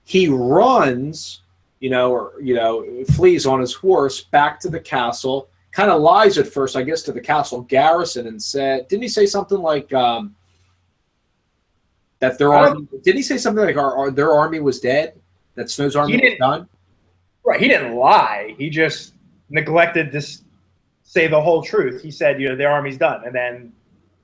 he runs, flees on his horse back to the castle. Kind of lies at first, I guess, to the castle garrison and said, didn't he say something like that their army? Didn't he say something like their army was dead? That Snow's army was done? Right. He didn't lie. He just neglected to say the whole truth. He said, their army's done, and then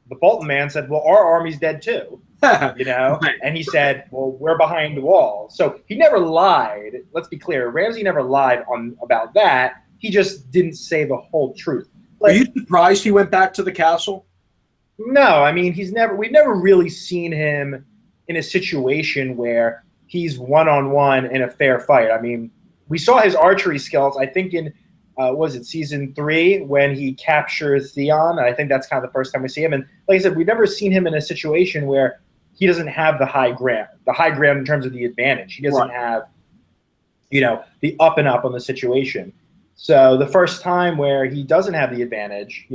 the Bolton man said, well, our army's dead too. Right. And he said, well, we're behind the wall. So he never lied. Let's be clear. Ramsay never lied about that. He just didn't say the whole truth. Are you surprised he went back to the castle? No, I mean, we've never really seen him in a situation where he's one-on-one in a fair fight. I mean, we saw his archery skills, I think in, was it season 3 when he captures Theon? And I think that's kind of the first time we see him. And like I said, we've never seen him in a situation where he doesn't have the high ground in terms of the advantage. He doesn't have, the up and up on the situation. So the first time where he doesn't have the advantage,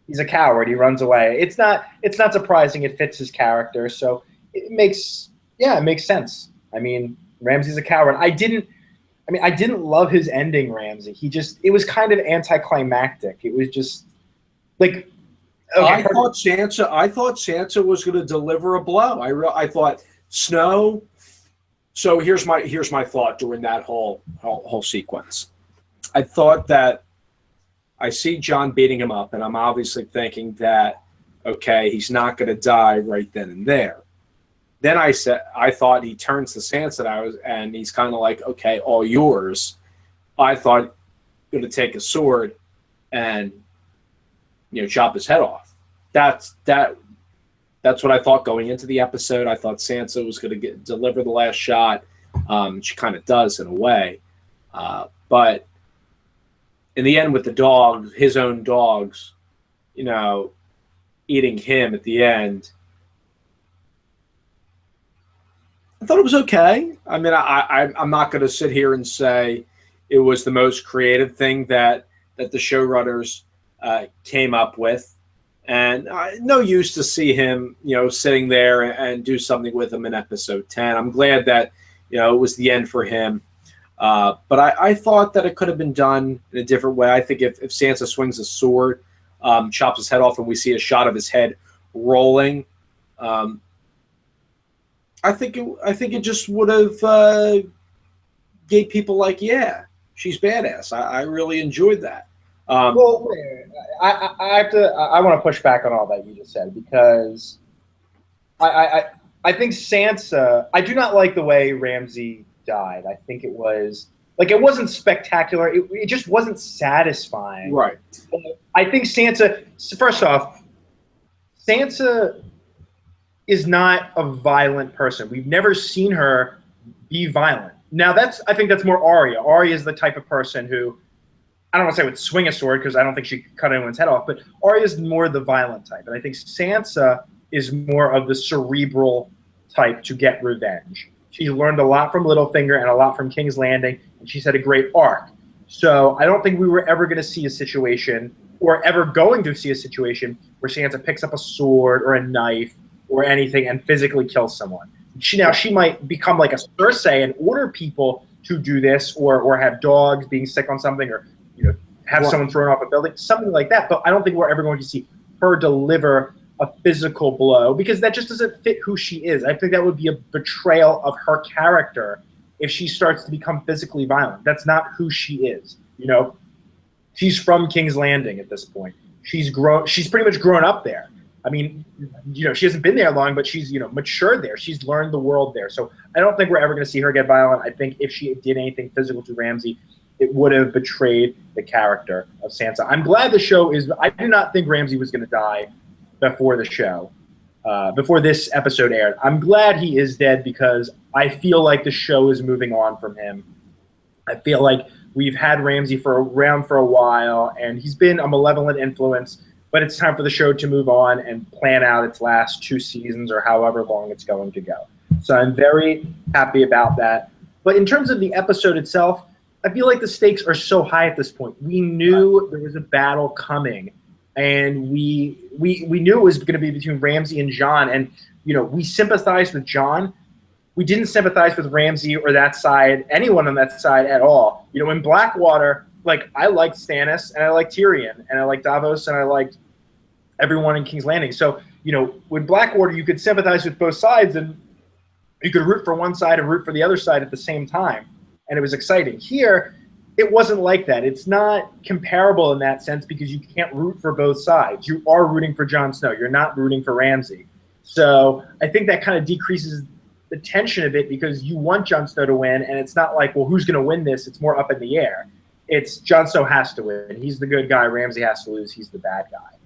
he's a coward. He runs away. It's not surprising. It fits his character. So it makes sense. I mean, Ramsay's a coward. I didn't love his ending, Ramsay. It was kind of anticlimactic. It was just like, okay. I thought Sansa was going to deliver a blow. I thought Snow. So here's my thought during that whole sequence. I thought that I see John beating him up, and I'm obviously thinking that, okay, he's not going to die right then and there. Then I thought he turns to Sansa, and he's kind of like, okay, all yours. I thought going to take a sword and chop his head off. That's what I thought going into the episode. I thought Sansa was going to deliver the last shot. She kind of does in a way, but in the end, with the dogs, his own dogs, eating him at the end, I thought it was okay. I mean, I'm not going to sit here and say it was the most creative thing that the showrunners came up with, and no use to see him, sitting there and do something with him in episode 10. I'm glad that it was the end for him, but I thought that it could have been done in a different way. I think if Sansa swings a sword, chops his head off, and we see a shot of his head rolling, I think it just would have gave people like, yeah, she's badass. I really enjoyed that. Well, I want to push back on all that you just said, because I think Sansa, I do not like the way Ramsay died. I think it wasn't spectacular. It just wasn't satisfying. Right. I think Sansa, first off, Sansa is not a violent person. We've never seen her be violent. Now, I think that's more Arya. Arya is the type of person who, I don't want to say would swing a sword, because I don't think she could cut anyone's head off, but Arya is more the violent type. And I think Sansa is more of the cerebral type to get revenge. She's learned a lot from Littlefinger and a lot from King's Landing, and she's had a great arc. So I don't think we were ever going to see a situation, or ever going to see a situation, where Sansa picks up a sword or a knife or anything and physically kills someone. She might become like a Cersei and order people to do this, or have dogs being sick on something, or have someone thrown off a building, something like that. But I don't think we're ever going to see her deliver a physical blow, because that just doesn't fit who she is. I think that would be a betrayal of her character if she starts to become physically violent. That's not who she is. She's from King's Landing at this point. She's pretty much grown up there. I mean, she hasn't been there long, but she's, matured there. She's learned the world there. So I don't think we're ever going to see her get violent. I think if she did anything physical to Ramsay, it would have betrayed the character of Sansa. I'm glad the show is, I do not think Ramsay was going to die before the show, before this episode aired. I'm glad he is dead, because I feel like the show is moving on from him. I feel like we've had Ramsay around for a while, and he's been a malevolent influence, but it's time for the show to move on and plan out its last 2 seasons, or however long it's going to go. So I'm very happy about that. But in terms of the episode itself, I feel like the stakes are so high at this point. We knew there was a battle coming, and we knew it was going to be between Ramsay and Jon, and we sympathized with Jon. We didn't sympathize with Ramsay or that side, anyone on that side at all. In Blackwater, I liked Stannis, and I liked Tyrion, and I liked Davos, and I liked everyone in King's Landing. So, with Blackwater, you could sympathize with both sides, and you could root for one side and root for the other side at the same time. And it was exciting. Here, it wasn't like that. It's not comparable in that sense, because you can't root for both sides. You are rooting for Jon Snow. You're not rooting for Ramsay. So I think that kind of decreases the tension of it, because you want Jon Snow to win, and it's not like, well, who's going to win this? It's more up in the air. It's Jon Snow has to win. He's the good guy. Ramsay has to lose. He's the bad guy.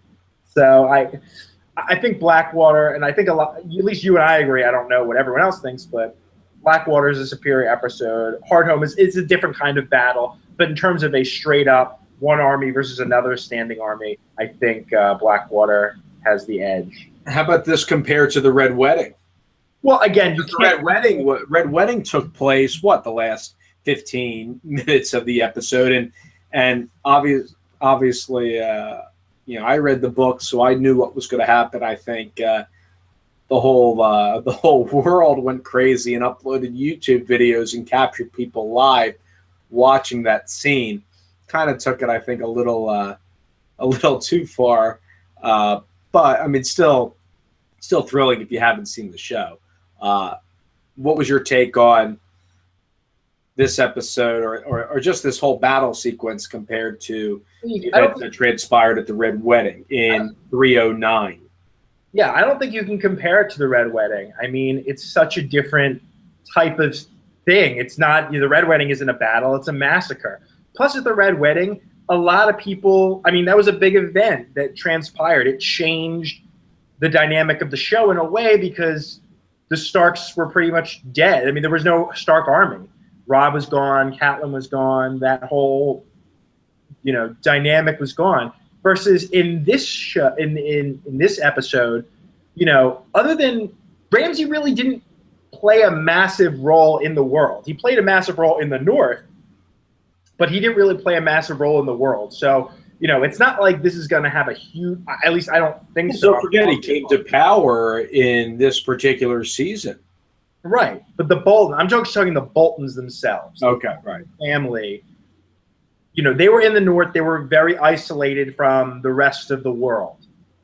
So I think Blackwater, and I think a lot, at least you and I agree, I don't know what everyone else thinks, but Blackwater is a superior episode. Hardhome is a different kind of battle, but in terms of a straight-up one army versus another standing army, I think Blackwater has the edge. How about this compared to the Red Wedding? Well, again, Red Wedding took place, the last 15 minutes of the episode, and obviously, I read the book, so I knew what was going to happen. I think the whole world went crazy and uploaded YouTube videos and captured people live watching that scene. Kind of took it, I think, a little too far, but I mean, still thrilling if you haven't seen the show. What was your take on this episode or just this whole battle sequence compared to the I events that transpired at the Red Wedding in 309. Yeah, I don't think you can compare it to the Red Wedding. I mean, it's such a different type of thing. It's not, the Red Wedding isn't a battle, it's a massacre. Plus, at the Red Wedding, a lot of people, I mean, that was a big event that transpired. It changed the dynamic of the show in a way because the Starks were pretty much dead. I mean, there was no Stark army. Robb was gone, Catelyn was gone, that whole, dynamic was gone. Versus in this show, in this episode, other than Ramsay really didn't play a massive role in the world. He played a massive role in the North, but he didn't really play a massive role in the world. So, it's not like this is going to have a huge, at least I don't think so. Don't forget, he came to power in this particular season. Right. But the Bolton, I'm just talking the Boltons themselves. Okay, right. Family. They were in the North. They were very isolated from the rest of the world.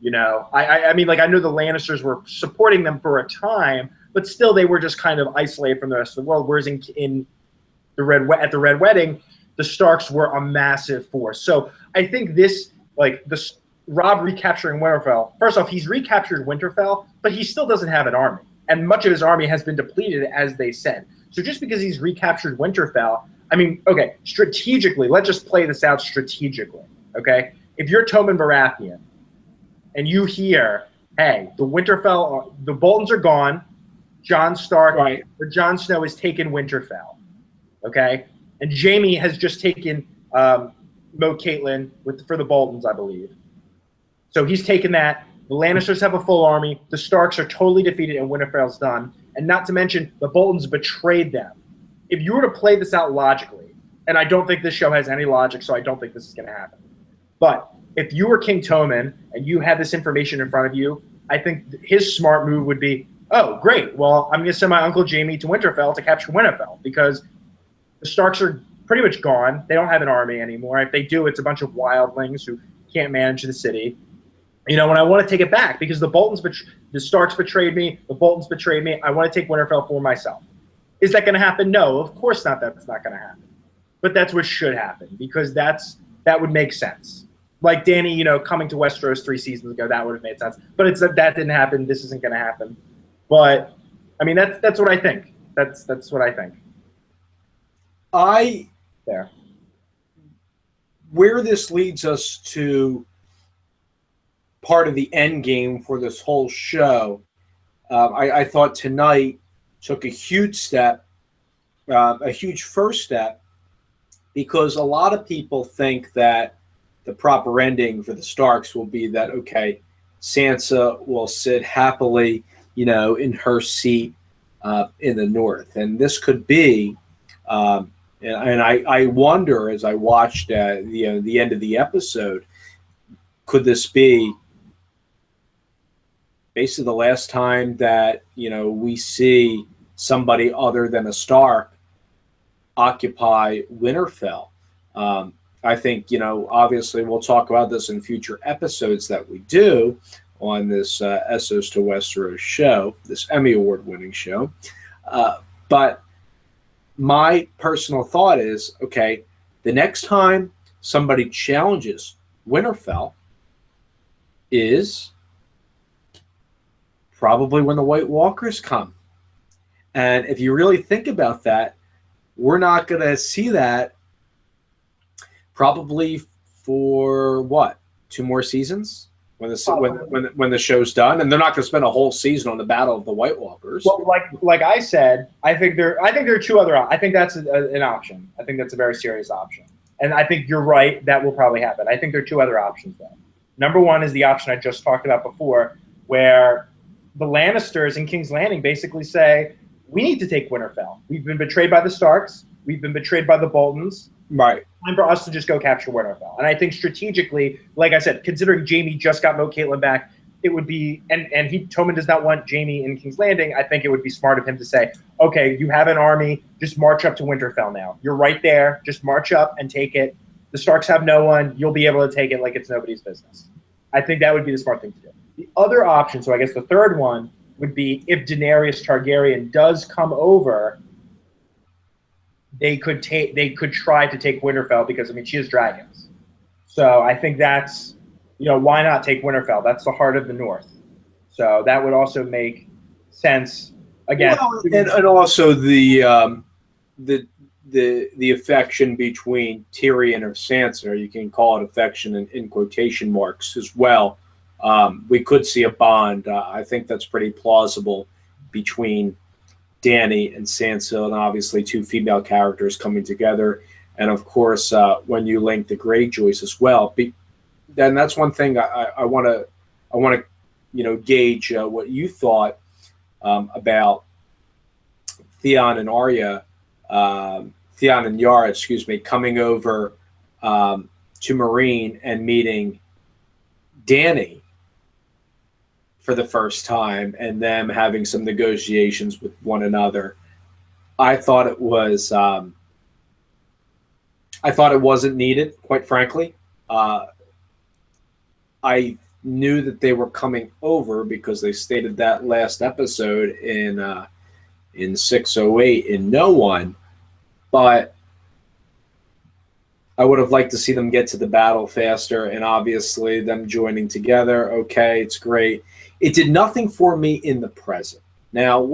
I mean, like, I know the Lannisters were supporting them for a time, but still they were just kind of isolated from the rest of the world. Whereas at the Red Wedding, the Starks were a massive force. So I think this, like, Robb recapturing Winterfell, first off, he's recaptured Winterfell, but he still doesn't have an army. And much of his army has been depleted, as they said. So just because he's recaptured Winterfell, I mean, okay, strategically, let's just play this out strategically, okay? If you're Tommen Baratheon and you hear, hey, the Boltons are gone, Jon Stark or Jon Snow has taken Winterfell, okay? And Jaime has just taken Mo Catelyn for the Boltons, I believe. So he's taken that. The Lannisters have a full army. The Starks are totally defeated and Winterfell's done. And not to mention, the Boltons betrayed them. If you were to play this out logically, and I don't think this show has any logic, so I don't think this is going to happen. But if you were King Tommen and you had this information in front of you, I think his smart move would be, oh, great. Well, I'm going to send my Uncle Jaime to Winterfell to capture Winterfell because the Starks are pretty much gone. They don't have an army anymore. If they do, it's a bunch of wildlings who can't manage the city. And I want to take it back because the Starks betrayed me. The Boltons betrayed me. I want to take Winterfell for myself. Is that going to happen? No, of course not. That's not going to happen. But that's what should happen because that would make sense. Like Danny, coming to Westeros 3 seasons ago, that would have made sense. But that didn't happen. This isn't going to happen. But I mean, that's what I think. That's what I think. Where this leads us to part of the end game for this whole show, I thought tonight took a huge step, a huge first step, because a lot of people think that the proper ending for the Starks will be that, okay, Sansa will sit happily, in her seat in the North. And this could be, and I wonder as I watched the end of the episode, could this be basically the last time that, we see somebody other than a Stark occupy Winterfell? I think, obviously we'll talk about this in future episodes that we do on this Essos2Westeros show, this Emmy Award-winning show. But my personal thought is, okay, the next time somebody challenges Winterfell is probably when the White Walkers come. And if you really think about that, we're not going to see that probably for what, 2 more seasons when the show's done, and they're not going to spend a whole season on the Battle of the White Walkers. Well, like I said, I think there are 2 other. I think that's an option. I think that's a very serious option, and I think you're right. That will probably happen. I think there are 2 other options though. Number one is the option I just talked about before, where the Lannisters in King's Landing basically say, we need to take Winterfell. We've been betrayed by the Starks. We've been betrayed by the Boltons. Right. Time for us to just go capture Winterfell. And I think strategically, like I said, considering Jaime just got Mo Catelyn back, it would be, and Tommen does not want Jaime in King's Landing, I think it would be smart of him to say, okay, you have an army, just march up to Winterfell now. You're right there. Just march up and take it. The Starks have no one. You'll be able to take it like it's nobody's business. I think that would be the smart thing to do. The other option, so I guess the third one, would be if Daenerys Targaryen does come over, they could try to take Winterfell because, I mean, she has dragons. So I think that's, why not take Winterfell? That's the heart of the North. So that would also make sense. Again, well, and also the affection between Tyrion or Sansa, or you can call it affection in quotation marks as well. We could see a bond. I think that's pretty plausible between Dany and Sansa, and obviously two female characters coming together. And of course, when you link the Greyjoys as well, then that's one thing I want to gauge what you thought about Theon and Arya, Theon and Yara, excuse me, coming over to Marine and meeting Dany for the first time, and them having some negotiations with one another. I thought it wasn't needed, quite frankly. I knew that they were coming over because they stated that last episode in 608 in No One, but I would have liked to see them get to the battle faster, and obviously them joining together, okay, it's great. It did nothing for me in the present. Now,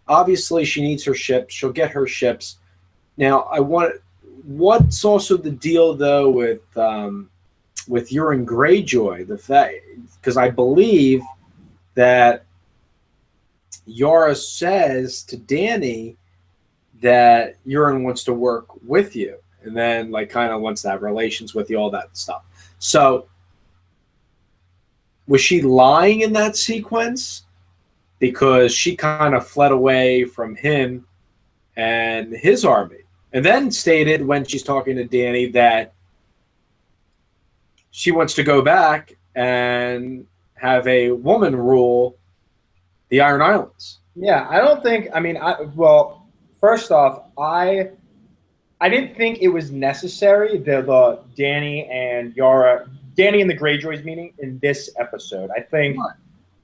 obviously she needs her ships. She'll get her ships. Now, what's also the deal, though, with Euron Greyjoy? The fact, because I believe that Yara says to Dany that Euron wants to work with you, and then kind of wants to have relations with you, all that stuff. So was she lying in that sequence? Because she kind of fled away from him and his army, and then stated when she's talking to Dany that she wants to go back and have a woman rule the Iron Islands. Yeah, I don't think. I mean, well, first off, I didn't think it was necessary the Dany and the Greyjoys meeting in this episode. I think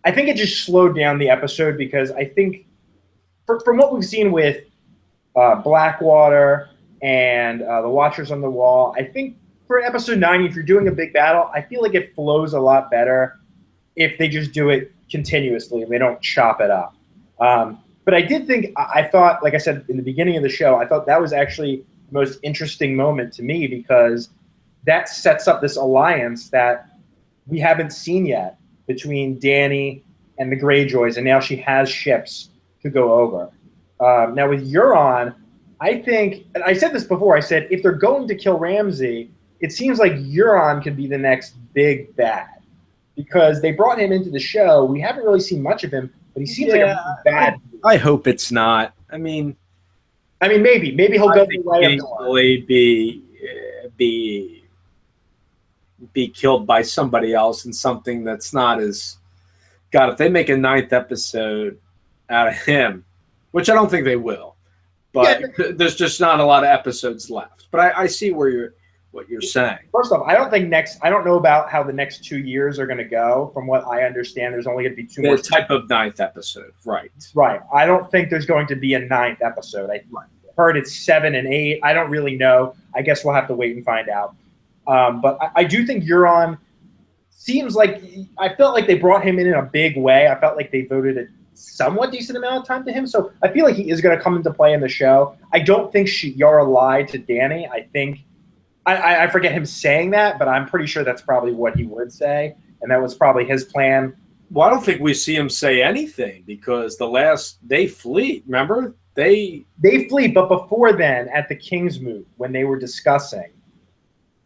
it just slowed down the episode because I think from what we've seen with Blackwater and the Watchers on the Wall, I think for episode 9, if you're doing a big battle, I feel like it flows a lot better if they just do it continuously and they don't chop it up. But I did think, I thought, like I said in the beginning of the show, I thought that was actually the most interesting moment to me because that sets up this alliance that we haven't seen yet between Dany and the Greyjoys, and now she has ships to go over. Now with Euron, I think, and I said this before, I said if they're going to kill Ramsay, it seems like Euron could be the next big bad because they brought him into the show. We haven't really seen much of him, but he seems like a bad. I hope it's not. I mean, maybe he'll go the way of be killed by somebody else in something that's not as. God, if they make a 9th episode out of him, which I don't think they will, but there's just not a lot of episodes left. But I see what you're saying. First off, I don't know about how the next 2 years are going to go. From what I understand, there's only going to be 2 more. Type of 9th episode, right? Right. I don't think there's going to be a 9th episode. I heard it's 7 and 8. I don't really know. I guess we'll have to wait and find out. But I do think Euron seems like I felt like they brought him in a big way. I felt like they voted a somewhat decent amount of time to him. So I feel like he is going to come into play in the show. I don't think Yara lied to Dany. I think I forget him saying that, but I'm pretty sure that's probably what he would say, and that was probably his plan. Well, I don't think we see him say anything because they flee. Remember, they flee, but before then, at the Kingsmoot, when they were discussing,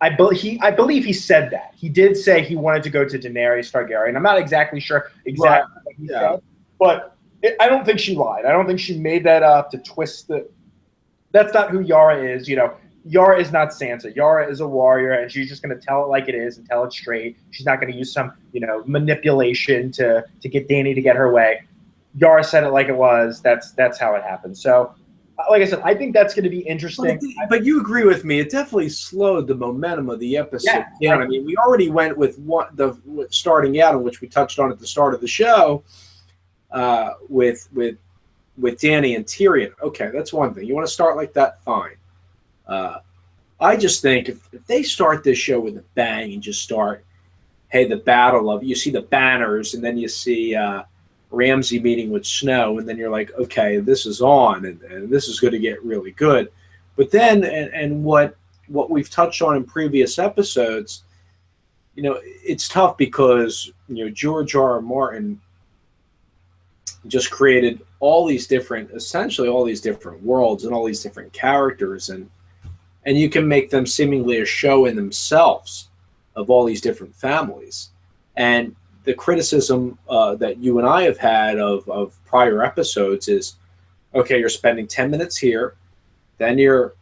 I believe he said that. He did say he wanted to go to Daenerys Targaryen. I'm not exactly sure what he said, but I don't think she lied. I don't think she made that up to twist the. That's not who Yara is. Yara is not Sansa. Yara is a warrior, and she's just going to tell it like it is and tell it straight. She's not going to use some, manipulation to get Dany to get her way. Yara said it like it was. That's how it happened. So, like I said, I think that's going to be interesting. But you agree with me. It definitely slowed the momentum of the episode. Yeah. I mean, we already went with starting out, on which we touched on at the start of the show, with with Danny and Tyrion, okay, that's one thing. You want to start like that, fine. I just think if they start this show with a bang and just start, hey, the battle of, you see the banners, and then you see Ramsay meeting with Snow, and then you're like, okay, this is on, and this is going to get really good. But then, and what we've touched on in previous episodes, it's tough because George R.R. Martin just created essentially all these different worlds and all these different characters, and you can make them seemingly a show in themselves of all these different families. And the criticism that you and I have had of prior episodes is, okay, you're spending 10 minutes here, then you're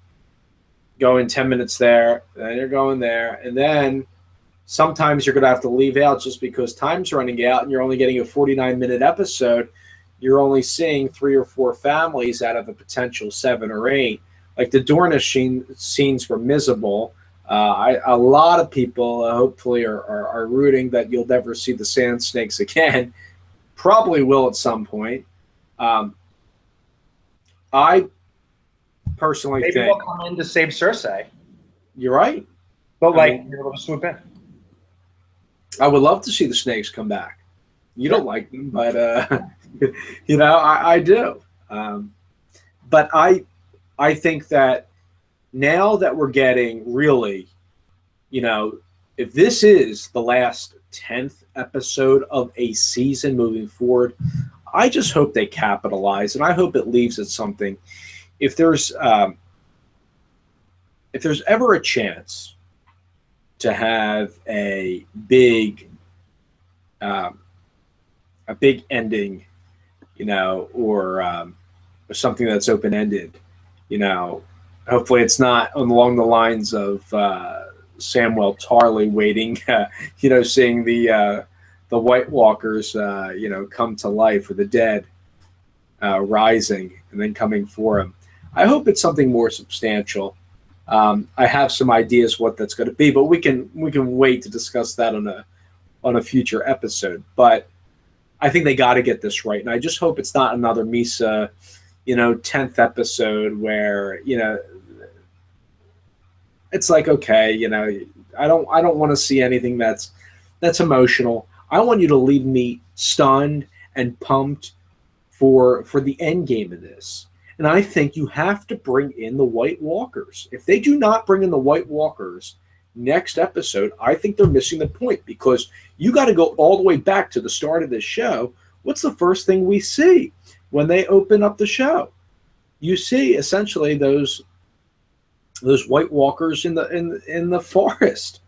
going 10 minutes there, then you're going there, and then sometimes you're going to have to leave out just because time's running out and you're only getting a 49-minute episode. You're only seeing 3 or 4 families out of a potential 7 or 8. Like the Dornish scenes were miserable. A lot of people hopefully are rooting that you'll never see the Sand Snakes again. Probably will at some point. I personally maybe think they'll come in to save Cersei. You're right. But you're able to swoop in. I would love to see the snakes come back. You don't like them, but I do. But I think that now that we're getting really, if this is the last 10th episode of a season moving forward, I just hope they capitalize, and I hope it leaves it something. If there's ever a chance to have a big ending, or something that's open-ended, hopefully it's not along the lines of Samwell Tarly waiting, seeing the White Walkers, come to life, or the dead rising and then coming for him. I hope it's something more substantial. I have some ideas what that's going to be, but we can wait to discuss that on a future episode. But I think they got to get this right, and I just hope it's not another Misa, 10th episode where it's like, okay, I don't want to see anything that's emotional. I want you to leave me stunned and pumped for the end game of this. And I think you have to bring in the White Walkers. If they do not bring in the White Walkers next episode, I think they're missing the point, because you got to go all the way back to the start of this show. What's the first thing we see when they open up the show? You see essentially those White Walkers in the forest.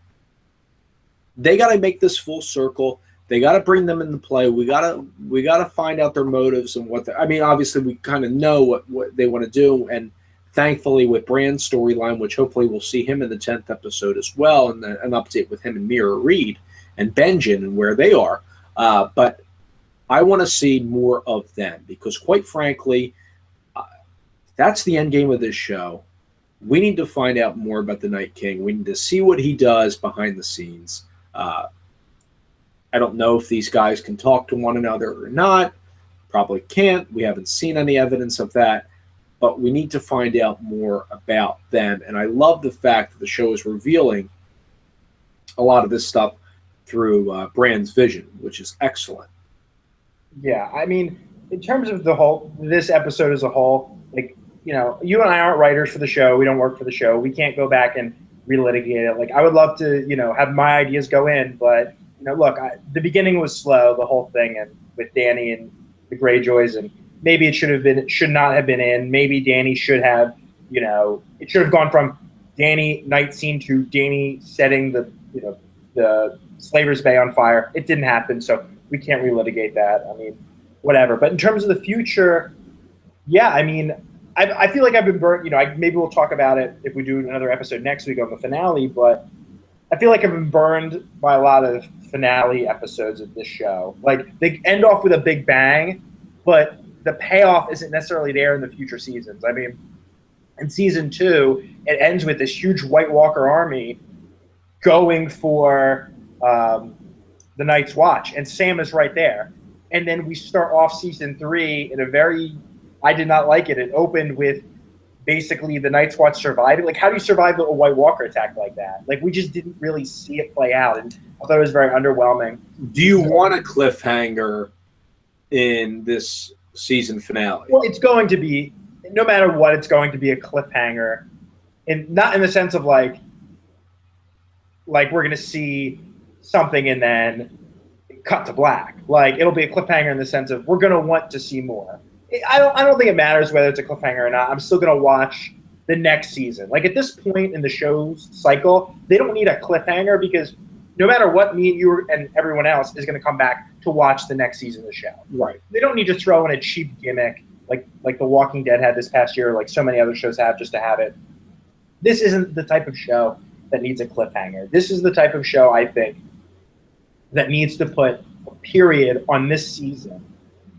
They got to make this full circle. They got to bring them into play. We got to find out their motives and what. Obviously, we kind of know what they want to do, and thankfully, with Bran's storyline, which hopefully we'll see him in the 10th episode as well, and an update with him and Mira Reed and Benjen and where they are. But I want to see more of them, because, quite frankly, that's the end game of this show. We need to find out more about the Night King. We need to see what he does behind the scenes. I don't know if these guys can talk to one another or not. Probably can't. We haven't seen any evidence of that. But we need to find out more about them. And I love the fact that the show is revealing a lot of this stuff through Bran's vision, which is excellent. Yeah, in terms of this episode as a whole, you and I aren't writers for the show. We don't work for the show. We can't go back and relitigate it. I would love to, have my ideas go in, but look, the beginning was slow, the whole thing, and with Danny and the Greyjoys, and maybe it should not have been in. Maybe Danny should have, it should have gone from Danny night scene to Danny setting the Slaver's Bay on fire. It didn't happen, so we can't relitigate that. Whatever. But in terms of the future, yeah, I feel like I've been burnt. Maybe we'll talk about it if we do another episode next week on the finale, but I feel like I've been burned by a lot of finale episodes of this show. They end off with a big bang, but the payoff isn't necessarily there in the future seasons. In season 2, it ends with this huge White Walker army going for the Night's Watch, and Sam is right there. And then we start off season 3 in a very I did not like it. It opened with basically the Night Watch surviving. Like, how do you survive a White Walker attack like that? Like, we just didn't really see it play out, and I thought it was very underwhelming. Do you want a cliffhanger in this season finale? Well, it's going to be, no matter what, it's going to be a cliffhanger, and not in the sense of like we're going to see something and then cut to black. Like, it'll be a cliffhanger in the sense of we're going to want to see more. I don't think it matters whether it's a cliffhanger or not. I'm still going to watch the next season. Like, at this point in the show's cycle, they don't need a cliffhanger because no matter what, me and you and everyone else is going to come back to watch the next season of the show. Right. They don't need to throw in a cheap gimmick like The Walking Dead had this past year, like so many other shows have, just to have it. This isn't the type of show that needs a cliffhanger. This is the type of show, I think, that needs to put a period on this season.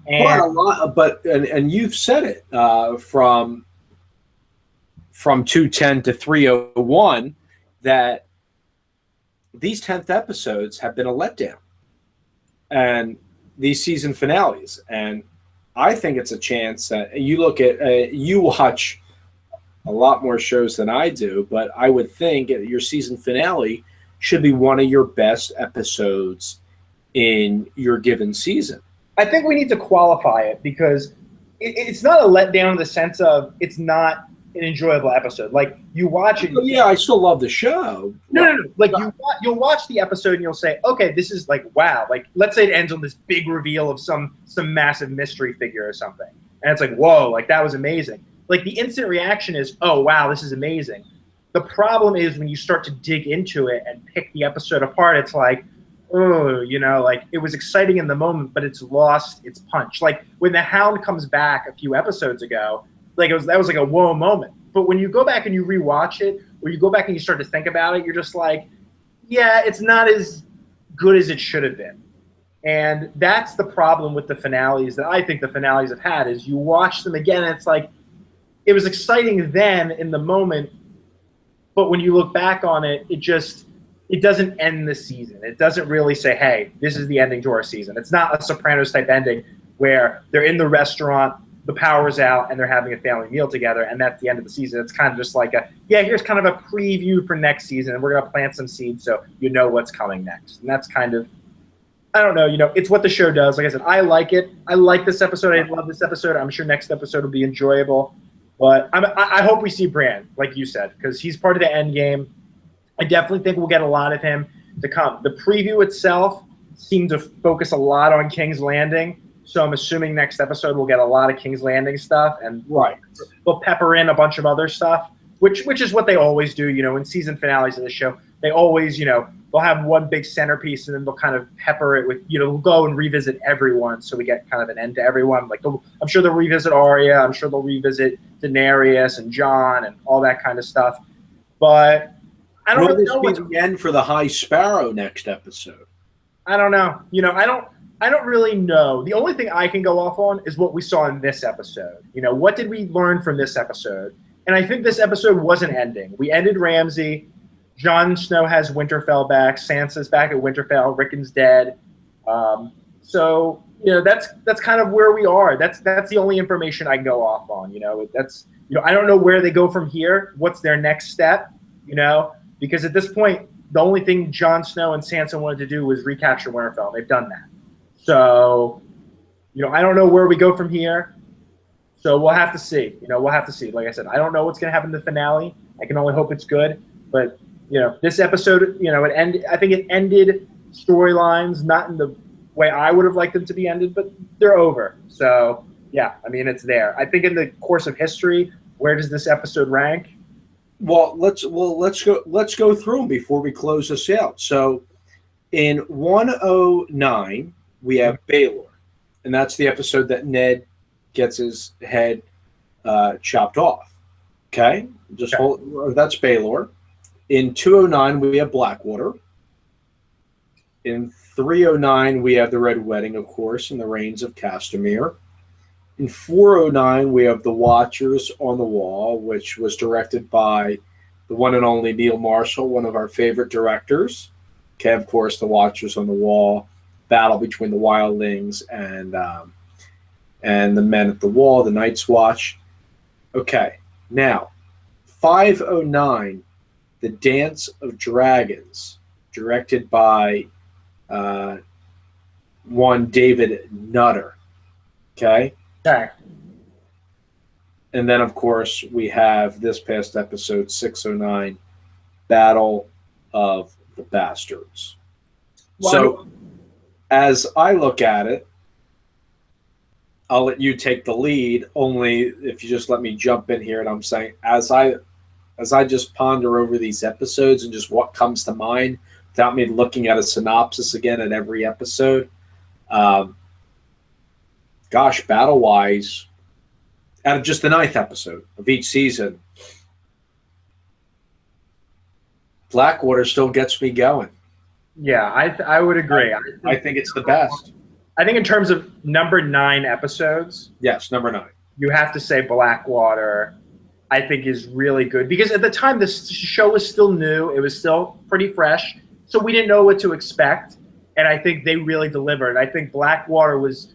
And you've said it from 210 to 301 that these 10th episodes have been a letdown, and these season finales. And I think it's a chance that you look at you watch a lot more shows than I do, but I would think your season finale should be one of your best episodes in your given season. I think we need to qualify it because it's not a letdown in the sense of it's not an enjoyable episode. Like, you watch it. Yeah, I still love the show. No. Like, you'll watch the episode and you'll say, okay, this is like, wow. Like, let's say it ends on this big reveal of some massive mystery figure or something. And it's like, whoa, like, that was amazing. Like, the instant reaction is, oh, wow, this is amazing. The problem is when you start to dig into it and pick the episode apart, it's like, oh, like, it was exciting in the moment, but it's lost its punch. Like, when the Hound comes back a few episodes ago, like, that was like a whoa moment. But when you go back and you rewatch it, or you go back and you start to think about it, you're just like, yeah, it's not as good as it should have been. And that's the problem with the finales that I think the finales have had, is you watch them again and it's like, it was exciting then in the moment, but when you look back on it, it doesn't end the season. It doesn't really say, hey, this is the ending to our season. It's not a Sopranos type ending where they're in the restaurant, the power's out, and they're having a family meal together, and that's the end of the season. It's kind of just like here's kind of a preview for next season, and we're going to plant some seeds so you know what's coming next. And that's kind of, I don't know, it's what the show does. Like I said, I like it. I like this episode. I love this episode. I'm sure next episode will be enjoyable. But I hope we see Bran, like you said, because he's part of the end game. I definitely think we'll get a lot of him to come. The preview itself seemed to focus a lot on King's Landing, so I'm assuming next episode we'll get a lot of King's Landing stuff, and they'll pepper in a bunch of other stuff, which is what they always do. In season finales of the show, they always, they'll have one big centerpiece, and then they'll kind of pepper it with, we'll go and revisit everyone, so we get kind of an end to everyone. Like, I'm sure they'll revisit Arya, I'm sure they'll revisit Daenerys and Jon and all that kind of stuff, but I don't really know what's the end for the High Sparrow next episode. I don't know. I don't really know. The only thing I can go off on is what we saw in this episode. What did we learn from this episode? And I think this episode wasn't ending. We ended Ramsay. Jon Snow has Winterfell back. Sansa's back at Winterfell. Rickon's dead. So that's kind of where we are. That's the only information I can go off on. I don't know where they go from here. What's their next step? Because at this point, the only thing Jon Snow and Sansa wanted to do was recapture Winterfell. They've done that. So, I don't know where we go from here. So we'll have to see. We'll have to see. Like I said, I don't know what's going to happen in the finale. I can only hope it's good. But, this episode, I think it ended storylines not in the way I would have liked them to be ended, but they're over. So, yeah, it's there. I think in the course of history, where does this episode rank? Well, let's go through them before we close this out. So, in 109, we have Baelor, and that's the episode that Ned gets his head chopped off. Okay, that's Baelor. In 209, we have Blackwater. In 309, we have the Red Wedding, of course, and the Reigns of Castamere. In 409, we have The Watchers on the Wall, which was directed by the one and only Neil Marshall, one of our favorite directors. Okay, of course, The Watchers on the Wall, battle between the wildlings and and the Men at the Wall, the Night's Watch. Okay, now 509, The Dance of Dragons, directed by one David Nutter. Okay. Okay. And then, of course, we have this past episode, 609, Battle of the Bastards. Well, So, as I look at it, I'll let you take the lead, only if you just let me jump in here. And I'm saying, as I just ponder over these episodes and just what comes to mind without me looking at a synopsis again at every episode, gosh, battle-wise, out of just the 9th episode of each season, Blackwater still gets me going. yeah, I would agree. I think it's the best. I think in terms of number 9 episodes, Yes, number 9. you have to say Blackwater, I think, is really good. Because at the time, this show was still new. It was still pretty fresh. So we didn't know what to expect. And I think they really delivered. I think Blackwater was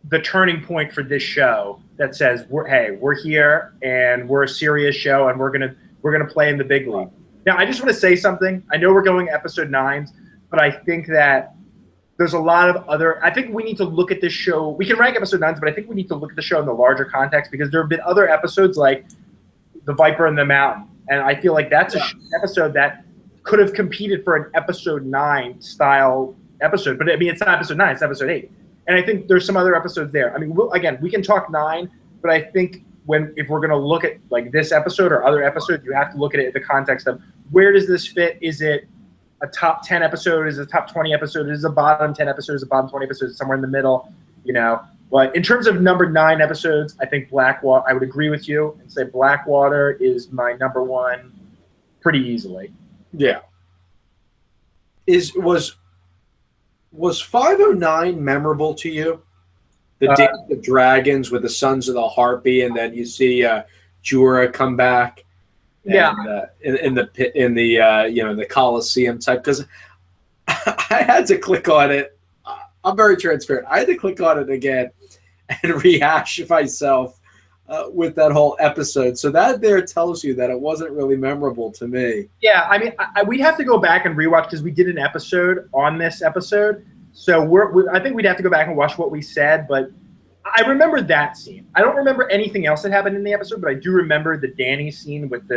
the turning point for this show that says, we're here and we're a serious show and we're gonna play in the big league. Now, I just want to say something. I know we're going episode 9s, but I think that there's a lot of other – I think we need to look at this show. We can rank episode 9s, but I think we need to look at the show in the larger context because there have been other episodes like The Viper and the Mountain. And I feel like that's an episode that could have competed for an episode 9 style episode. But, I mean, it's not episode 9. It's episode 8. And I think there's some other episodes there. I mean, again, we can talk 9, but I think if we're going to look at like this episode or other episodes, you have to look at it in the context of where does this fit? Is it a top 10 episode? Is it a top 20 episode? Is it a bottom 10 episode? Is it a bottom 20 episode? Somewhere in the middle, you know. But in terms of number 9 episodes, I think Blackwater, I would agree with you and say Blackwater is my number 1 pretty easily. Yeah. Was 509 memorable to you? The Dance of Dragons with the Sons of the Harpy, and then you see Jorah come back. Yeah, in the Coliseum type, because I had to click on it. I'm very transparent. I had to click on it again and rehash myself with that whole episode. So that there tells you that it wasn't really memorable to me. Yeah, I mean, we'd have to go back and rewatch because we did an episode on this episode. So I think we'd have to go back and watch what we said, but I remember that scene. I don't remember anything else that happened in the episode, but I do remember the Dany scene with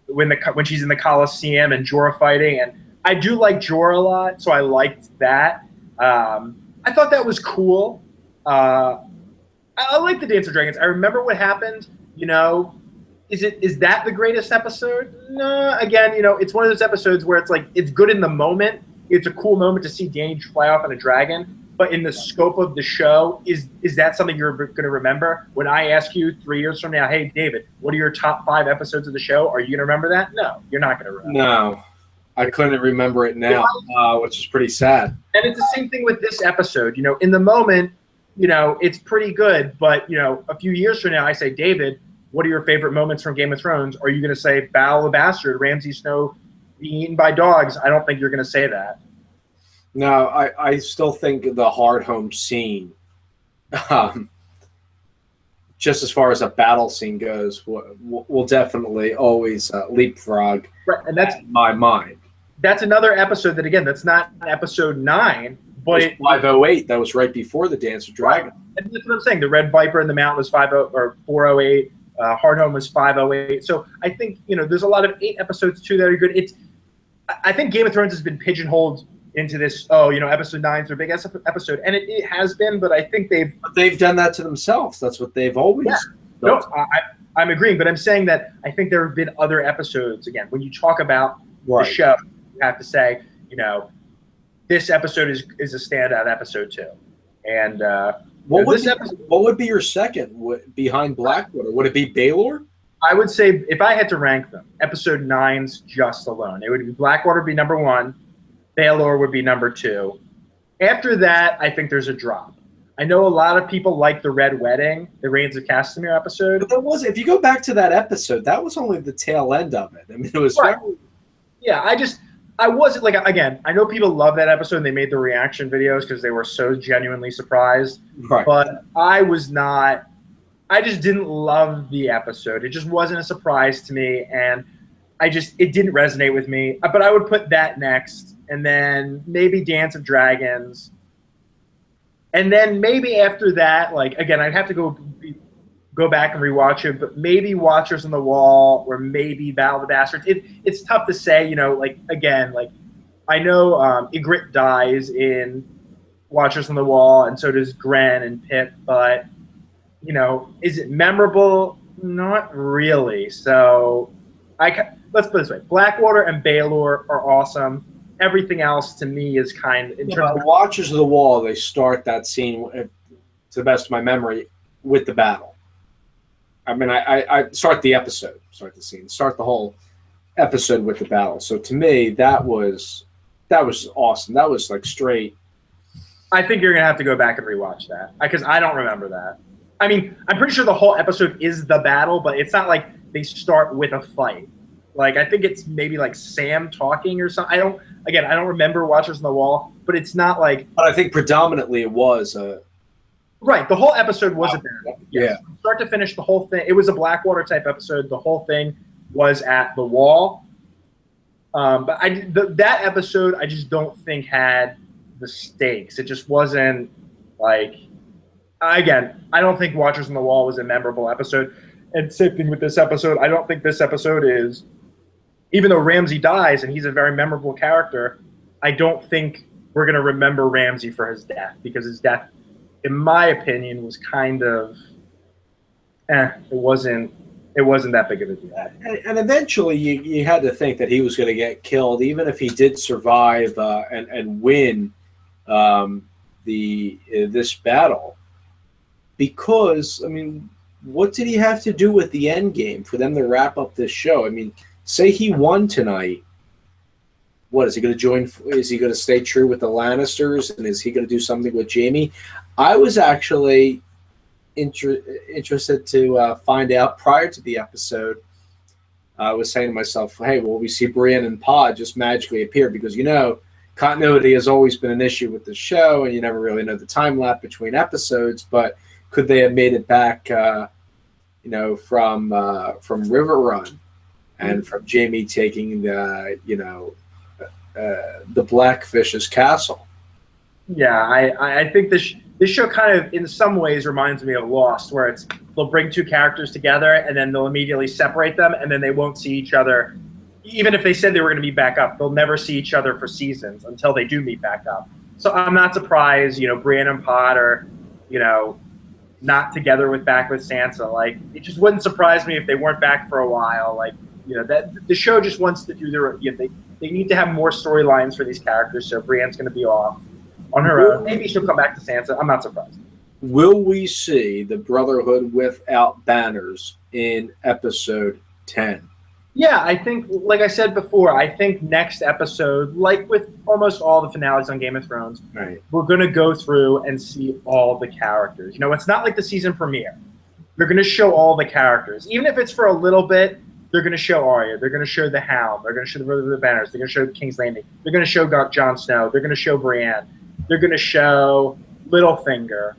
when she's in the Coliseum and Jorah fighting, and I do like Jorah a lot, so I liked that. I thought that was cool. I like the Dance of Dragons. I remember what happened. You know, is that the greatest episode? No. Again, you know, it's one of those episodes where it's like it's good in the moment. It's a cool moment to see Dany fly off on a dragon. But in the scope of the show, is that something you're going to remember? When I ask you 3 years from now, hey, David, what are your top 5 episodes of the show? Are you going to remember that? No, you're not going to remember. No, I couldn't remember it now, which is pretty sad. And it's the same thing with this episode. You know, in the moment, you know, it's pretty good. But, you know, a few years from now, I say, David, what are your favorite moments from Game of Thrones? Are you going to say Battle of the Bastard, Ramsay Snow being eaten by dogs? I don't think you're going to say that. No, I still think the hard home scene, just as far as a battle scene goes, will definitely always leapfrog and that's my mind. That's another episode that, again, that's not episode 9, but it was 508. That was right before the Dance of Dragons. And that's what I'm saying. The Red Viper in the Mountain was 408. Hard Home was 508. So I think, you know, there's a lot of 8 episodes too that are good. I think Game of Thrones has been pigeonholed into this, episode 9 is their big episode, and it has been, but I think they've done that to themselves. That's what they've always done. No, I'm agreeing, but I'm saying that I think there have been other episodes. Again, when you talk about the show, you have to say, you know, this episode is a standout episode too. And what would be your second behind Blackwater? Would it be Baelor? I would say if I had to rank them, episode 9's just alone, it would be Blackwater would be number 1. Baelor would be number 2. After that, I think there's a drop. I know a lot of people like the Red Wedding, the Reigns of Castamere episode. But if you go back to that episode, that was only the tail end of it. I mean, it was right. Yeah, I wasn't like, again, I know people love that episode and they made the reaction videos because they were so genuinely surprised. Right. But I was not. I just didn't love the episode. It just wasn't a surprise to me, and it didn't resonate with me. But I would put that next, and then maybe Dance of Dragons, and then maybe after that, like again, I'd have to go back and rewatch it, but maybe Watchers on the Wall or maybe Battle of the Bastards. It's tough to say, you know. Like again, like I know Ygritte dies in Watchers on the Wall, and so does Gren and Pip, but you know, is it memorable? Not really. So let's put it this way: Blackwater and Baelor are awesome. Everything else to me is kind of in terms of Watchers of the Wall. They start that scene, to the best of my memory, with the battle. I mean, I start the episode, start the scene, start the whole episode with the battle. So to me, that was awesome. That was like straight. I think you're gonna have to go back and rewatch that because I don't remember that. I mean, I'm pretty sure the whole episode is the battle, but it's not like they start with a fight. Like I think it's maybe like Sam talking or something. I don't remember Watchers on the Wall, but it's not like. But I think predominantly it was right. The whole episode was a battle. Yeah. From start to finish, the whole thing. It was a Blackwater type episode. The whole thing was at the wall. But that episode, I just don't think had the stakes. It just wasn't like. Again, I don't think Watchers on the Wall was a memorable episode. And same thing with this episode. I don't think this episode is, even though Ramsay dies and he's a very memorable character, I don't think we're going to remember Ramsay for his death because his death, in my opinion, was kind of, it wasn't that big of a deal. And eventually you had to think that he was going to get killed, even if he did survive and win this battle. Because, I mean, what did he have to do with the end game for them to wrap up this show? I mean, say he won tonight. What, is he going to join? Is he going to stay true with the Lannisters? And is he going to do something with Jaime? I was actually interested to find out prior to the episode. I was saying to myself, hey, will we see Brienne and Pod just magically appear? Because, you know, continuity has always been an issue with the show, and you never really know the time lapse between episodes, but could they have made it back, you know, from River Run and from Jaime taking the Blackfish's castle? Yeah, I think this show kind of, in some ways, reminds me of Lost, where they'll bring two characters together and then they'll immediately separate them, and then they won't see each other. Even if they said they were going to meet back up, they'll never see each other for seasons until they do meet back up. So I'm not surprised, you know, Brienne and Pod are, you know, not together back with Sansa. Like, it just wouldn't surprise me if they weren't back for a while. Like, you know, that the show just wants to do they need to have more storylines for these characters. So Brienne's going to be off on her own. Maybe she'll come back to Sansa. I'm not surprised. Will we see the Brotherhood without banners in episode 10? Yeah, I think, like I said before, I think next episode, like with almost all the finales on Game of Thrones, right, we're going to go through and see all the characters. You know, it's not like the season premiere. They're going to show all the characters. Even if it's for a little bit, they're going to show Arya. They're going to show the Hound. They're going to show the Banners. They're going to show King's Landing. They're going to show Jon Snow. They're going to show Brienne. They're going to show Littlefinger.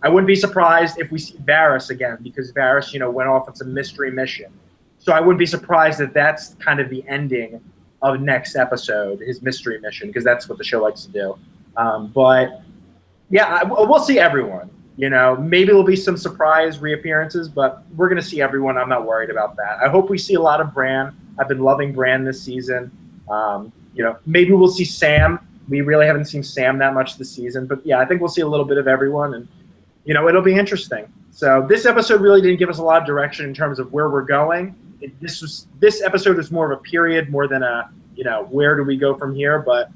I wouldn't be surprised if we see Varys again, because Varys, you know, went off on some mystery mission. So I wouldn't be surprised that that's kind of the ending of next episode, his mystery mission, because that's what the show likes to do. But yeah, we'll see everyone. You know, maybe there'll be some surprise reappearances, but we're going to see everyone. I'm not worried about that. I hope we see a lot of Bran. I've been loving Bran this season. You know, maybe we'll see Sam. We really haven't seen Sam that much this season, but yeah, I think we'll see a little bit of everyone, and you know, it'll be interesting. So this episode really didn't give us a lot of direction in terms of where we're going. This episode was more of a period more than a, you know, where do we go from here? But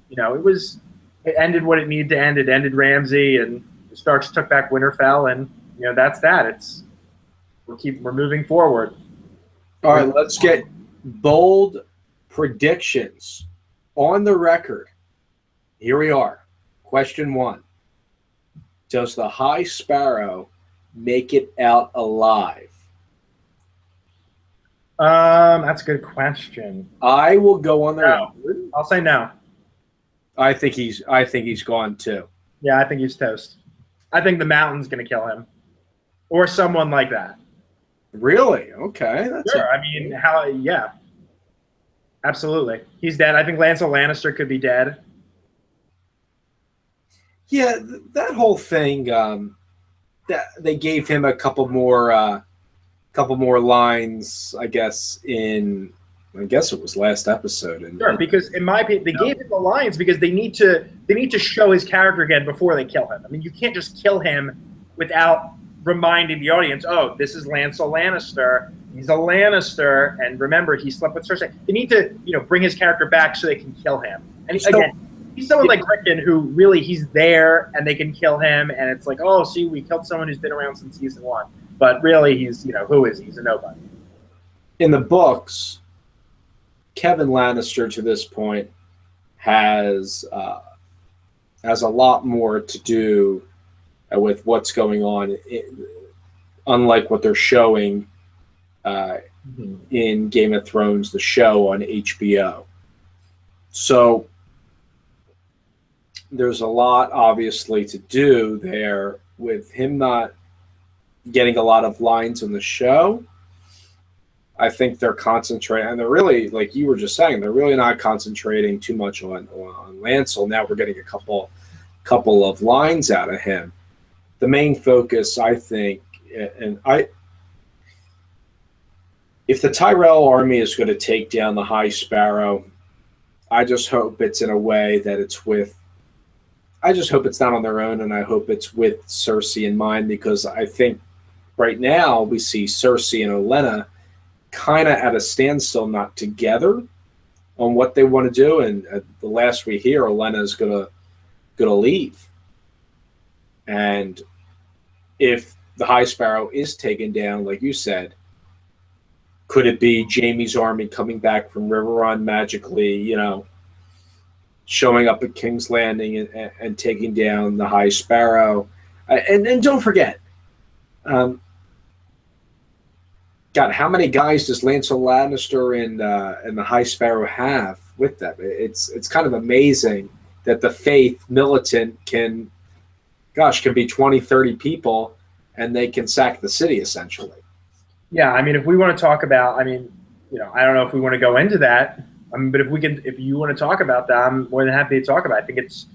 you know, it ended what it needed to end. It ended Ramsay, and the Starks took back Winterfell, and you know, that's that. We're moving forward. All right, let's get bold predictions on the record. Here we are. Question 1. Does the High Sparrow make it out alive? That's a good question. I will go on the No. record. I'll say no. I think he's gone too. Yeah, I think he's toast. I think the Mountain's going to kill him, or someone like that. Really? Okay. Sure. I mean, how? Yeah, absolutely. He's dead. I think Lancel Lannister could be dead. Yeah, that whole thing. That they gave him a couple more lines, I guess it was last episode. Sure, because in my opinion, they gave him the lines because they need to show his character again before they kill him. I mean, you can't just kill him without reminding the audience, oh, this is Lancel Lannister. He's a Lannister, and remember, he slept with Cersei. They need to, bring his character back so they can kill him. And again, he's someone like Rickon who really he's there and they can kill him, and it's like, oh, see, we killed someone who's been around since season 1, but really, he's who is he? He's a nobody. In the books, Kevin Lannister to this point has a lot more to do with what's going on, unlike what they're showing in Game of Thrones, the show on HBO. So there's a lot, obviously, to do there with him not getting a lot of lines in the show. I think they're concentrating, and they're really, like you were just saying, they're really not concentrating too much on Lancel. Now we're getting a couple of lines out of him. The main focus, I think, if the Tyrell army is going to take down the High Sparrow, I just hope it's in a way that I just hope it's not on their own, and I hope it's with Cersei in mind, because I think right now we see Cersei and Olenna kind of at a standstill, not together on what they want to do. And at the last we hear, Olenna is gonna leave. And if the High Sparrow is taken down, like you said, could it be Jaime's army coming back from River Run magically, showing up at King's Landing and taking down the High Sparrow? And don't forget, God, how many guys does Lancel Lannister and the High Sparrow have with them? It's kind of amazing that the Faith militant can be 20, 30 people, and they can sack the city, essentially. Yeah, I mean, if we want to talk about, I don't know if we want to go into that, but if you want to talk about that, I'm more than happy to talk about it. I think it's,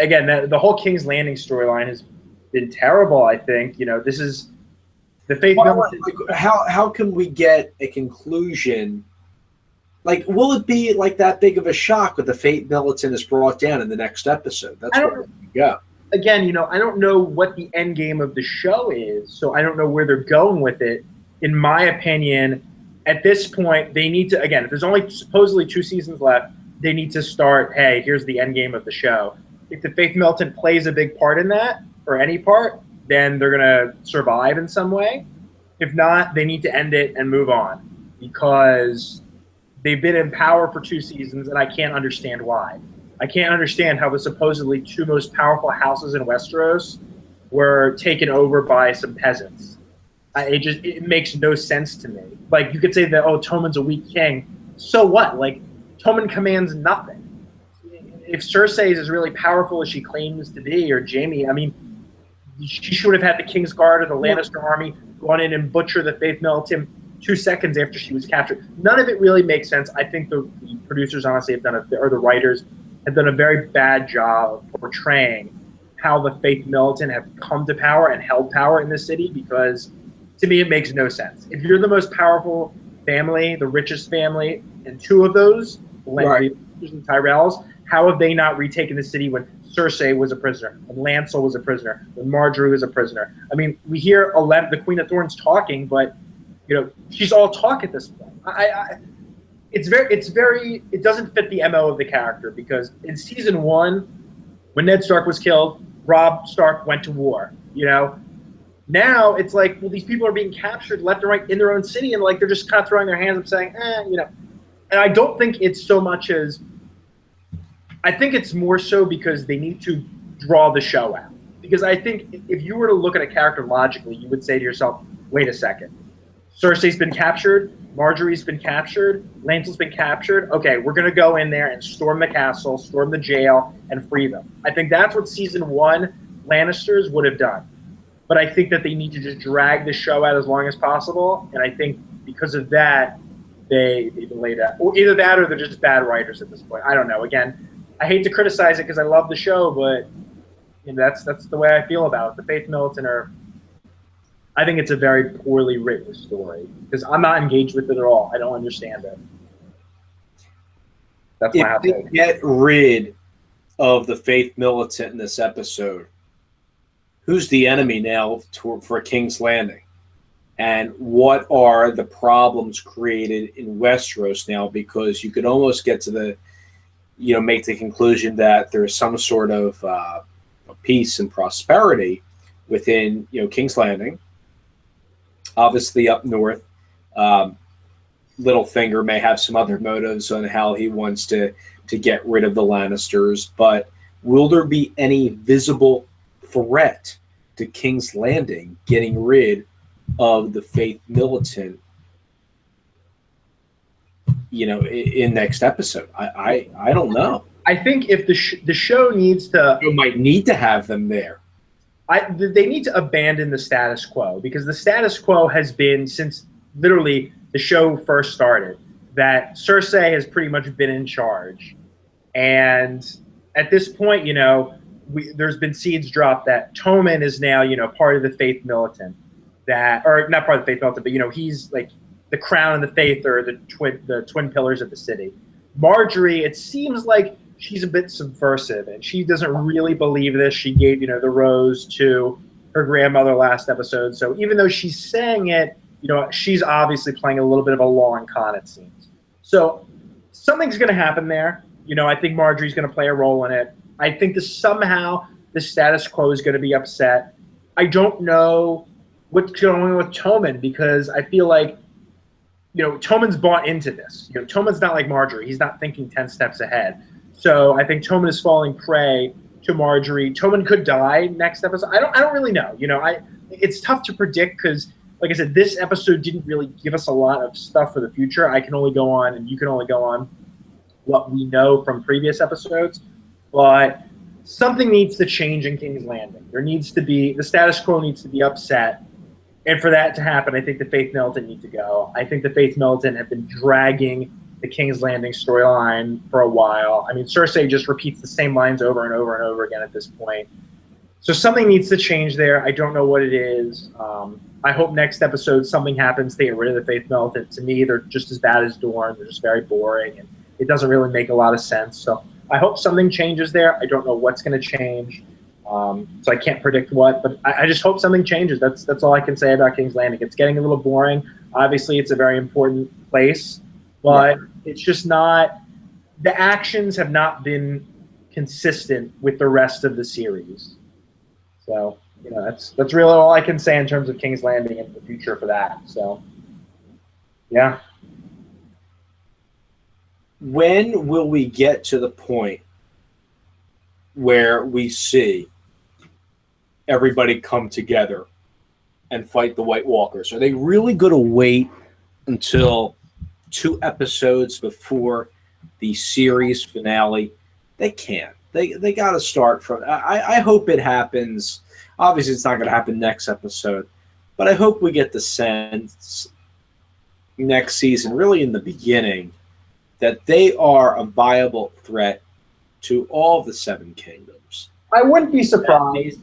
again, the whole King's Landing storyline has been terrible, I think. This is the Faith. How can we get a conclusion? Like, will it be like that big of a shock when the Fate militant is brought down in the next episode? That's where we go. Again, I don't know what the end game of the show is, so I don't know where they're going with it. In my opinion, at this point, they need to, again, if there's only supposedly 2 seasons left, they need to start, hey, here's the end game of the show. If the Faith militant plays a big part in that, or any part, then they're going to survive in some way. If not, they need to end it and move on, because they've been in power for 2 seasons, and I can't understand why. I can't understand how the supposedly 2 most powerful houses in Westeros were taken over by some peasants. It makes no sense to me. Like, you could say that, oh, Tommen's a weak king. So what? Like, Tommen commands nothing. If Cersei is as really powerful as she claims to be, or Jaime, she should have had the King's Guard or the Lannister army go in and butcher the Faith militant 2 seconds after she was captured. None of it really makes sense. I think the producers honestly have or the writers have done a very bad job of portraying how the Faith militant have come to power and held power in this city, because to me it makes no sense. If you're the most powerful family, the richest family, and 2 of those, the Lannisters and Tyrells, how have they not retaken the city when Cersei was a prisoner, when Lancel was a prisoner, when Marjorie was a prisoner? I mean, we hear the Queen of Thorns talking, but she's all talk at this point. It doesn't fit the MO of the character, because in season 1, when Ned Stark was killed, Robb Stark went to war. Now it's like, well, these people are being captured left and right in their own city, and like they're just kind of throwing their hands up, saying, And I don't think it's so much as, I think it's more so because they need to draw the show out. Because I think if you were to look at a character logically, you would say to yourself, wait a second. Cersei's been captured. Marjorie's been captured. Lancel's been captured. Okay, we're going to go in there and storm the castle, storm the jail, and free them. I think that's what season 1 Lannisters would have done. But I think that they need to just drag the show out as long as possible. And I think because of that, they delayed that. Or either that or they're just bad writers at this point. I don't know. Again, I hate to criticize it because I love the show, but that's the way I feel about it. The Faith Militant I think it's a very poorly written story because I'm not engaged with it at all. I don't understand it. That's my if they opinion. get rid of the Faith Militant in this episode, who's the enemy now for King's Landing? And what are the problems created in Westeros now? Because you could almost get to make the conclusion that there's some sort of peace and prosperity within, King's Landing. Obviously, up north, Littlefinger may have some other motives on how he wants to get rid of the Lannisters. But will there be any visible threat to King's Landing getting rid of the Faith Militant, in next episode? I don't know. I think if the show needs to, You might need to have them there. they need to abandon the status quo because the status quo has been since literally the show first started that Cersei has pretty much been in charge, and at this point, there's been seeds dropped that Tommen is now part of the Faith Militant. Or not part of the Faith Militant, but he's like the crown and the faith are the twin pillars of the city. Marjorie, it seems like she's a bit subversive and she doesn't really believe this. She gave the rose to her grandmother last episode, so even though she's saying it, she's obviously playing a little bit of a long con, it seems. So something's going to happen there. I think Marjorie's going to play a role in it. I think that somehow the status quo is going to be upset. I don't know what's going on with Tommen because I feel like, Tommen's bought into this. Tommen's not like Marjorie. He's not thinking 10 steps ahead. So I think Tommen is falling prey to Marjorie. Tommen could die next episode. I don't really know. It's tough to predict because, like I said, this episode didn't really give us a lot of stuff for the future. I can only go on, and you can only go on what we know from previous episodes. But something needs to change in King's Landing. The status quo needs to be upset. And for that to happen, I think the Faith Militant need to go. I think the Faith Militant have been dragging the King's Landing storyline for a while. I mean, Cersei just repeats the same lines over and over and over again at this point. So something needs to change there. I don't know what it is. I hope next episode something happens. They get rid of the Faith Militant. To me, they're just as bad as Dorne. They're just very boring, and it doesn't really make a lot of sense. So I hope something changes there. I don't know what's going to change. So I can't predict what, but I just hope something changes. That's all I can say about King's Landing. It's getting a little boring. Obviously, it's a very important place, but it's just not – the actions have not been consistent with the rest of the series. So, that's really all I can say in terms of King's Landing and the future for that. So, yeah. When will we get to the point where we see everybody come together and fight the White Walkers? Are they really going to wait until 2 episodes before the series finale? They can't. They got to start from. I hope it happens. Obviously, it's not going to happen next episode, but I hope we get the sense next season, really in the beginning, that they are a viable threat to all the 7 kingdoms. I wouldn't be surprised.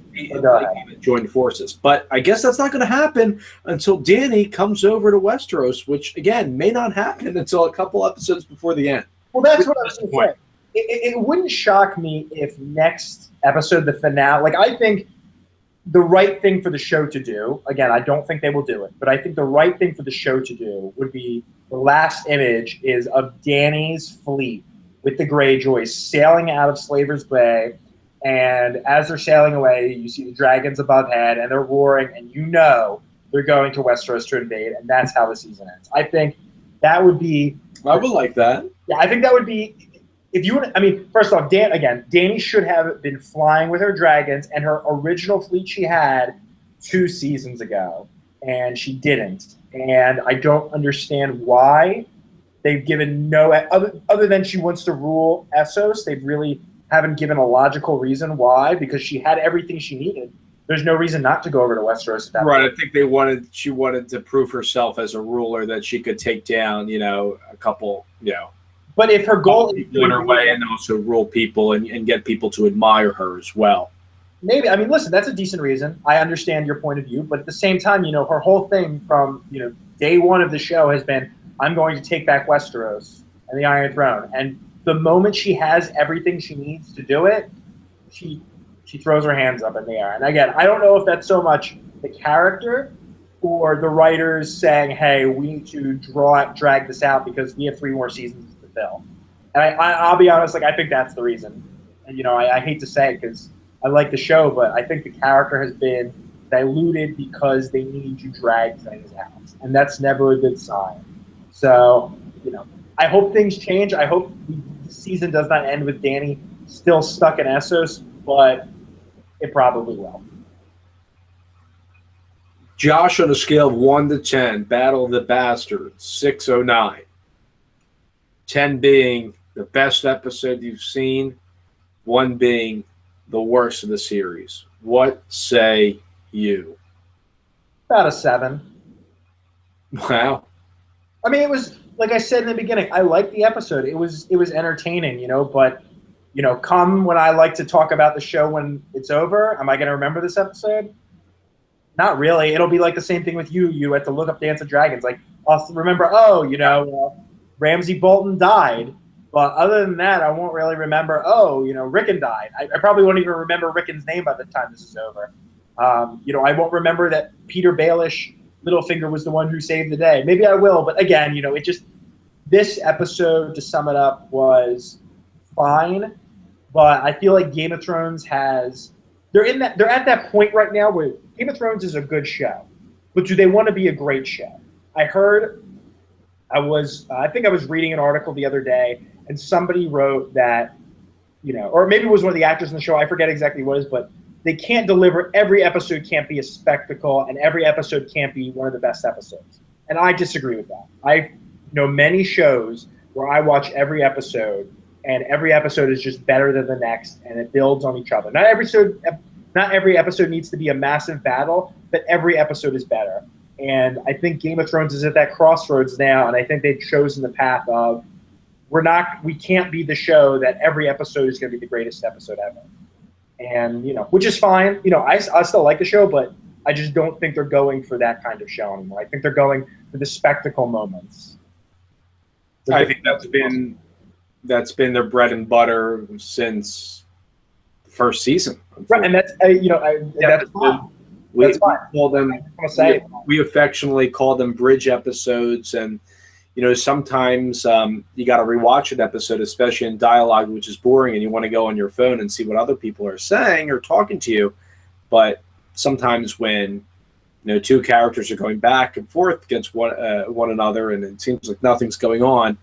Join forces. But I guess that's not going to happen until Dany comes over to Westeros, which, again, may not happen until a couple episodes before the end. Well, that's what I was going to say. It wouldn't shock me if next episode, the finale, like I think the right thing for the show to do, again, I don't think they will do it, but I think the right thing for the show to do would be the last image is of Dany's fleet with the Greyjoys sailing out of Slaver's Bay. And as they're sailing away, you see the dragons above head, and they're roaring, and they're going to Westeros to invade, and that's how the season ends. I think that would be... I would like that. Yeah, I think that would be... If you want, I mean, first off, Dany should have been flying with her dragons and her original fleet she had 2 seasons ago, and she didn't. and I don't understand why they've given no other than she wants to rule Essos. They really haven't given a logical reason why, because she had everything she needed. There's no reason not to go over to Westeros at that Right. point. I think she wanted to prove herself as a ruler that she could take down, a couple, But if her goal is people in her way and also rule people and get people to admire her as well. Maybe. I mean, listen, that's a decent reason. I understand your point of view, but at the same time, her whole thing from, day one of the show has been, I'm going to take back Westeros and the Iron Throne. And the moment she has everything she needs to do it, she throws her hands up in the air. And again, I don't know if that's so much the character or the writers saying, hey, we need to drag this out because we have 3 more seasons to fill. And I'll be honest, I think that's the reason. And, I hate to say it because I like the show, but I think the character has been diluted because they need to drag things out. And that's never a good sign. So, I hope things change. I hope the season does not end with Dany still stuck in Essos, but it probably will. Josh, on a scale of 1 to 10, Battle of the Bastards, 609. 10 being the best episode you've seen, 1 being the worst of the series. What say you? About a 7. Wow. I mean, it was, like I said in the beginning, I liked the episode. It was entertaining, but, come when I like to talk about the show when it's over, am I going to remember this episode? Not really. It'll be like the same thing with you. You had to look up Dance of Dragons. I'll remember, Ramsay Bolton died. But other than that, I won't really remember, Rickon died. I probably won't even remember Rickon's name by the time this is over. I won't remember that Peter Baelish, Littlefinger, was the one who saved the day. Maybe I will, but again, this episode, to sum it up, was fine. But I feel like Game of Thrones they're at that point right now where Game of Thrones is a good show, but do they want to be a great show? I think I was reading an article the other day, and somebody wrote that, or maybe it was one of the actors in the show, I forget exactly what it was, but they can't deliver, every episode can't be a spectacle, and every episode can't be one of the best episodes. And I disagree with that. I know many shows where I watch every episode, and every episode is just better than the next, and it builds on each other. Not every episode needs to be a massive battle, but every episode is better. And I think Game of Thrones is at that crossroads now, and I think they've chosen the path of we can't be the show that every episode is going to be the greatest episode ever. And, which is fine. I still like the show, but I just don't think they're going for that kind of show anymore. I think they're going for the spectacle moments. I think that's been their bread and butter since the first season. Right, and that's that's fine. We affectionately call them bridge episodes, and sometimes you got to rewatch an episode, especially in dialogue, which is boring, and you want to go on your phone and see what other people are saying or talking to you. But sometimes when 2 characters are going back and forth against one another, and it seems like nothing's going on,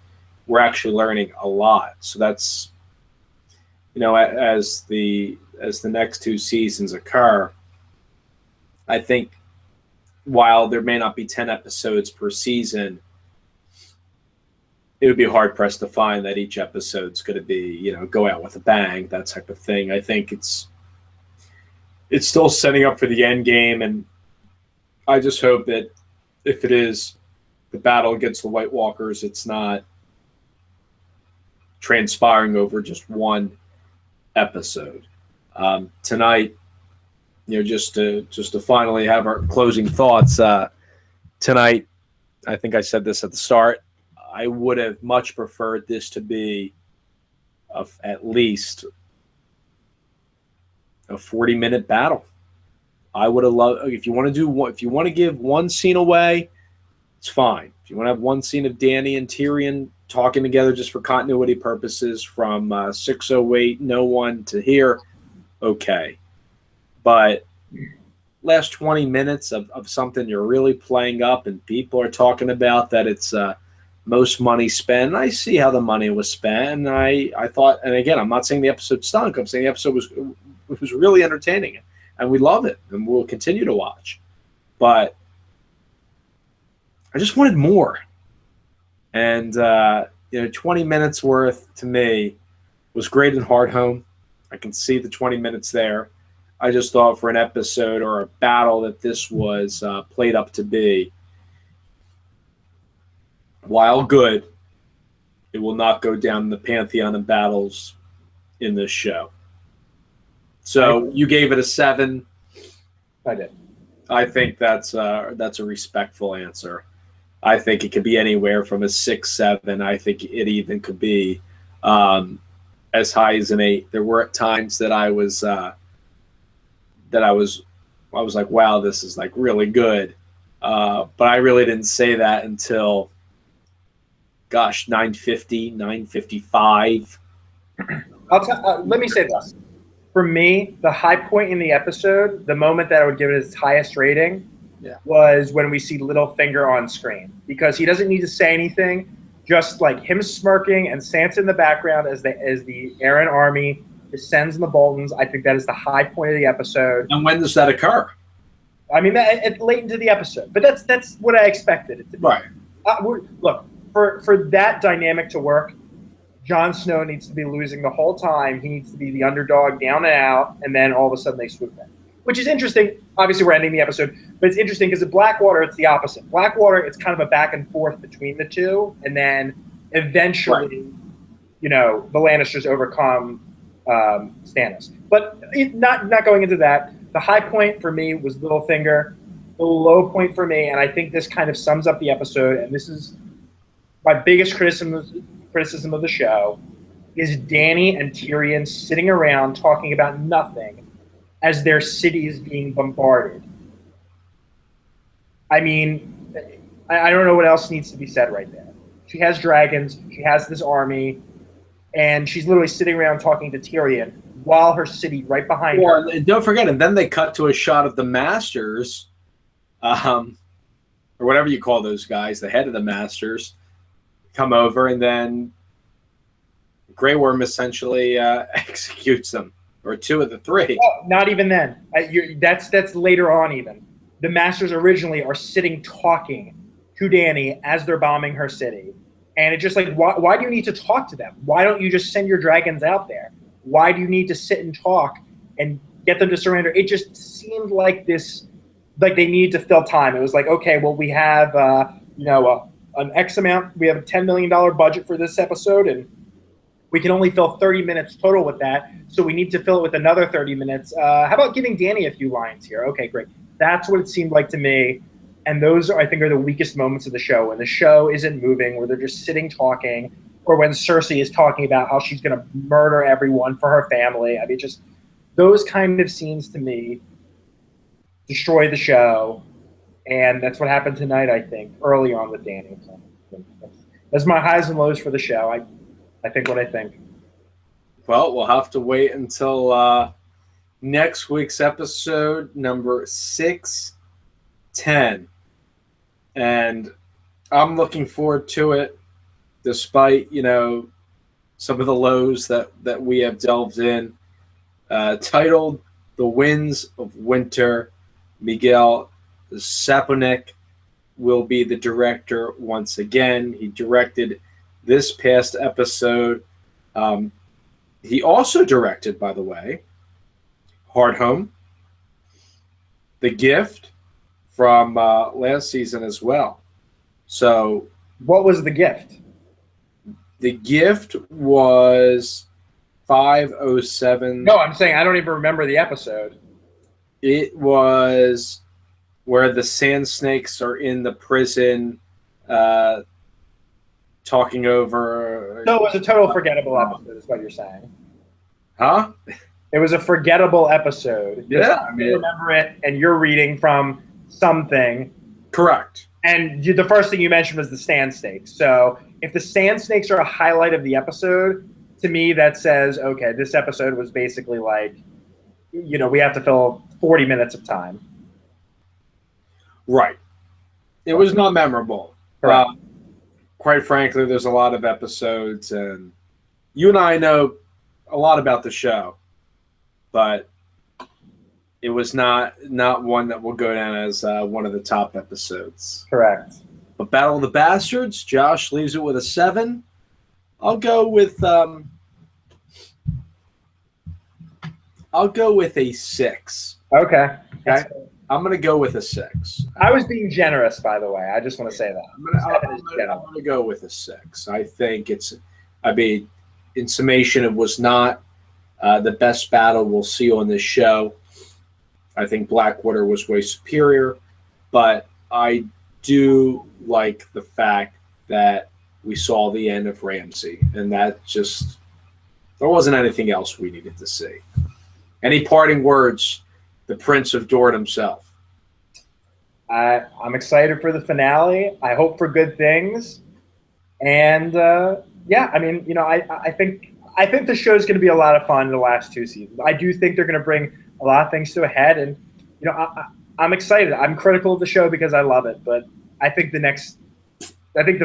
we're actually learning a lot. So that's as the next 2 seasons occur, I think while there may not be 10 episodes per season, it would be hard pressed to find that each episode's going to be, go out with a bang, that type of thing. I think it's still setting up for the end game, and I just hope that if it is the battle against the White Walkers, it's not transpiring over just one episode. Tonight, just to finally have our closing thoughts. Tonight, I think I said this at the start, I would have much preferred this to be at least a 40-minute battle. I would have loved, if you want to give one scene away, it's fine. If you want to have one scene of Dany and Tyrion talking together just for continuity purposes from 608 no one to here, okay. But last 20 minutes of something you're really playing up and people are talking about that it's most money spent. And I see how the money was spent. And I thought, and again, I'm not saying the episode stunk. I'm saying the episode was really entertaining. And we love it. And we'll continue to watch. But I just wanted more. And 20 minutes worth to me was great in Hard Home. I can see the 20 minutes there. I just thought for an episode or a battle that this was played up to be, while good, it will not go down in the pantheon of battles in this show. So you gave it a 7. I did. I think that's a respectful answer. I think it could be anywhere from a 6, 7. I think it even could be as high as an 8. There were times that I was like, wow, this is like really good. But I really didn't say that until, 9:50, 9:55. Let me say this. For me, the high point in the episode, the moment that I would give it its highest rating, was when we see Littlefinger on screen, because he doesn't need to say anything, just like him smirking and Sansa in the background as the Aaron army descends on the Boltons. I think that is the high point of the episode. And when does that occur? I mean, late into the episode, but that's what I expected it to be. Right. Look, for that dynamic to work, Jon Snow needs to be losing the whole time. He needs to be the underdog down and out, and then all of a sudden they swoop in. Which is interesting. Obviously, we're ending the episode, but it's interesting because at Blackwater, it's the opposite. Blackwater, it's kind of a back and forth between the two, and then eventually, the Lannisters overcome Stannis. But not going into that. The high point for me was Littlefinger. The low point for me, and I think this kind of sums up the episode, and this is my biggest criticism of the show, is Dany and Tyrion sitting around talking about nothing as their city is being bombarded. I mean, I don't know what else needs to be said right there. She has dragons, she has this army, and she's literally sitting around talking to Tyrion while her city right behind her. And don't forget, and then they cut to a shot of the Masters, or whatever you call those guys, the head of the Masters, come over, and then Grey Worm essentially executes them, or 2 of the 3. Oh, not even then. That's later on even. The Masters originally are sitting talking to Dany as they're bombing her city. And it's just like, why do you need to talk to them? Why don't you just send your dragons out there? Why do you need to sit and talk and get them to surrender? It just seemed like like they needed to fill time. It was like, okay, well, we have, an X amount. We have a $10 million budget for this episode, and we can only fill 30 minutes total with that. So we need to fill it with another 30 minutes. How about giving Dany a few lines here? Okay, great. That's what it seemed like to me. And those, I think, are the weakest moments of the show, when the show isn't moving, where they're just sitting talking, or when Cersei is talking about how she's going to murder everyone for her family. I mean, just those kind of scenes to me destroy the show. And that's what happened tonight, I think, early on with Dany. So that's my highs and lows for the show. I think what I think. Well, we'll have to wait until next week's episode, number 610. And I'm looking forward to it, despite, some of the lows that we have delved in. Titled The Winds of Winter, Miguel Sapochnik will be the director once again. He directed this past episode. He also directed, by the way, Hard Home, The Gift from last season as well. So, what was The Gift? The Gift was 507. No, I'm saying I don't even remember the episode. It was where the Sand Snakes are in the prison talking over. No, it was a total forgettable episode, is what you're saying. Huh? It was a forgettable episode. Yeah. I remember it, and you're reading from something. Correct. And the first thing you mentioned was the Sand Snakes. So if the Sand Snakes are a highlight of the episode, to me that says, okay, this episode was basically like, we have to fill 40 minutes of time. Right. It was not memorable. Quite frankly, there's a lot of episodes, and you and I know a lot about the show, but it was not one that will go down as one of the top episodes. Correct. But Battle of the Bastards, Josh leaves it with a 7. I'll go with a 6. Okay. Okay. I'm going to go with a 6. I was being generous, by the way. I just want to say that. I'm going to go with a 6. I think in summation, it was not the best battle we'll see on this show. I think Blackwater was way superior, but I do like the fact that we saw the end of Ramsay, and that just there wasn't anything else we needed to see. Any parting words, the Prince of Dorne himself? I'm excited for the finale. I hope for good things, and I mean, you know, I think the show is going to be a lot of fun in the last 2 seasons. I do think they're going to bring a lot of things to a head, and you know, I'm excited. I'm critical of the show because I love it, but I think the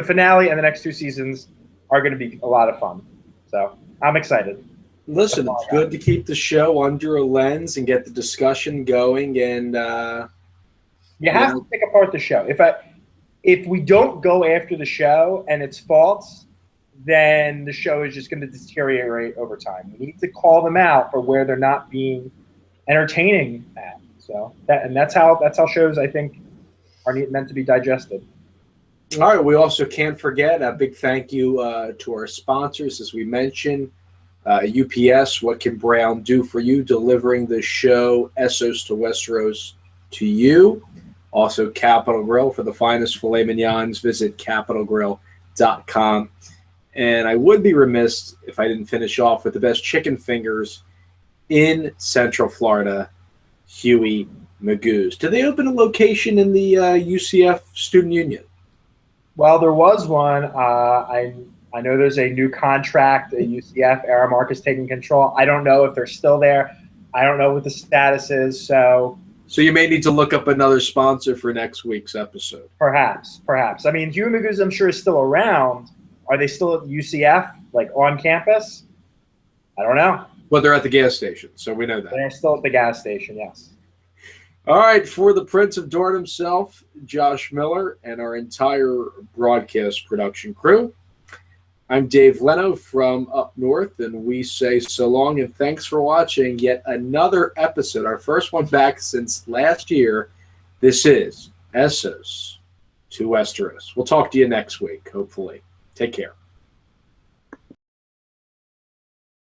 finale and the next 2 seasons are going to be a lot of fun. So I'm excited. Listen, it's good to keep the show under a lens and get the discussion going, and you have to pick apart the show. If we don't go after the show and its faults, then the show is just going to deteriorate over time. We need to call them out for where they're not being entertaining at. So that's how shows, I think, are meant to be digested. All right. We also can't forget a big thank you to our sponsors, as we mentioned. UPS, what can Brown do for you? Delivering the show Essos2Westeros to you. Also, Capital Grill for the finest filet mignons. Visit capitalgrill.com. And I would be remiss if I didn't finish off with the best chicken fingers in Central Florida, Huey Magoo's. Did they open a location in the UCF Student Union? Well, there was one. I know there's a new contract at UCF. Aramark is taking control. I don't know if they're still there. I don't know what the status is. So you may need to look up another sponsor for next week's episode. Perhaps. I mean, Huey Magoo's, I'm sure, is still around. Are they still at UCF, like on campus? I don't know. Well, they're at the gas station, so we know that. They're still at the gas station, yes. All right, for the Prince of Dorne himself, Josh Miller, and our entire broadcast production crew, I'm Dave Leno from up north, and we say so long and thanks for watching yet another episode, our first one back since last year. This is Essos2Westeros. We'll talk to you next week, hopefully. Take care.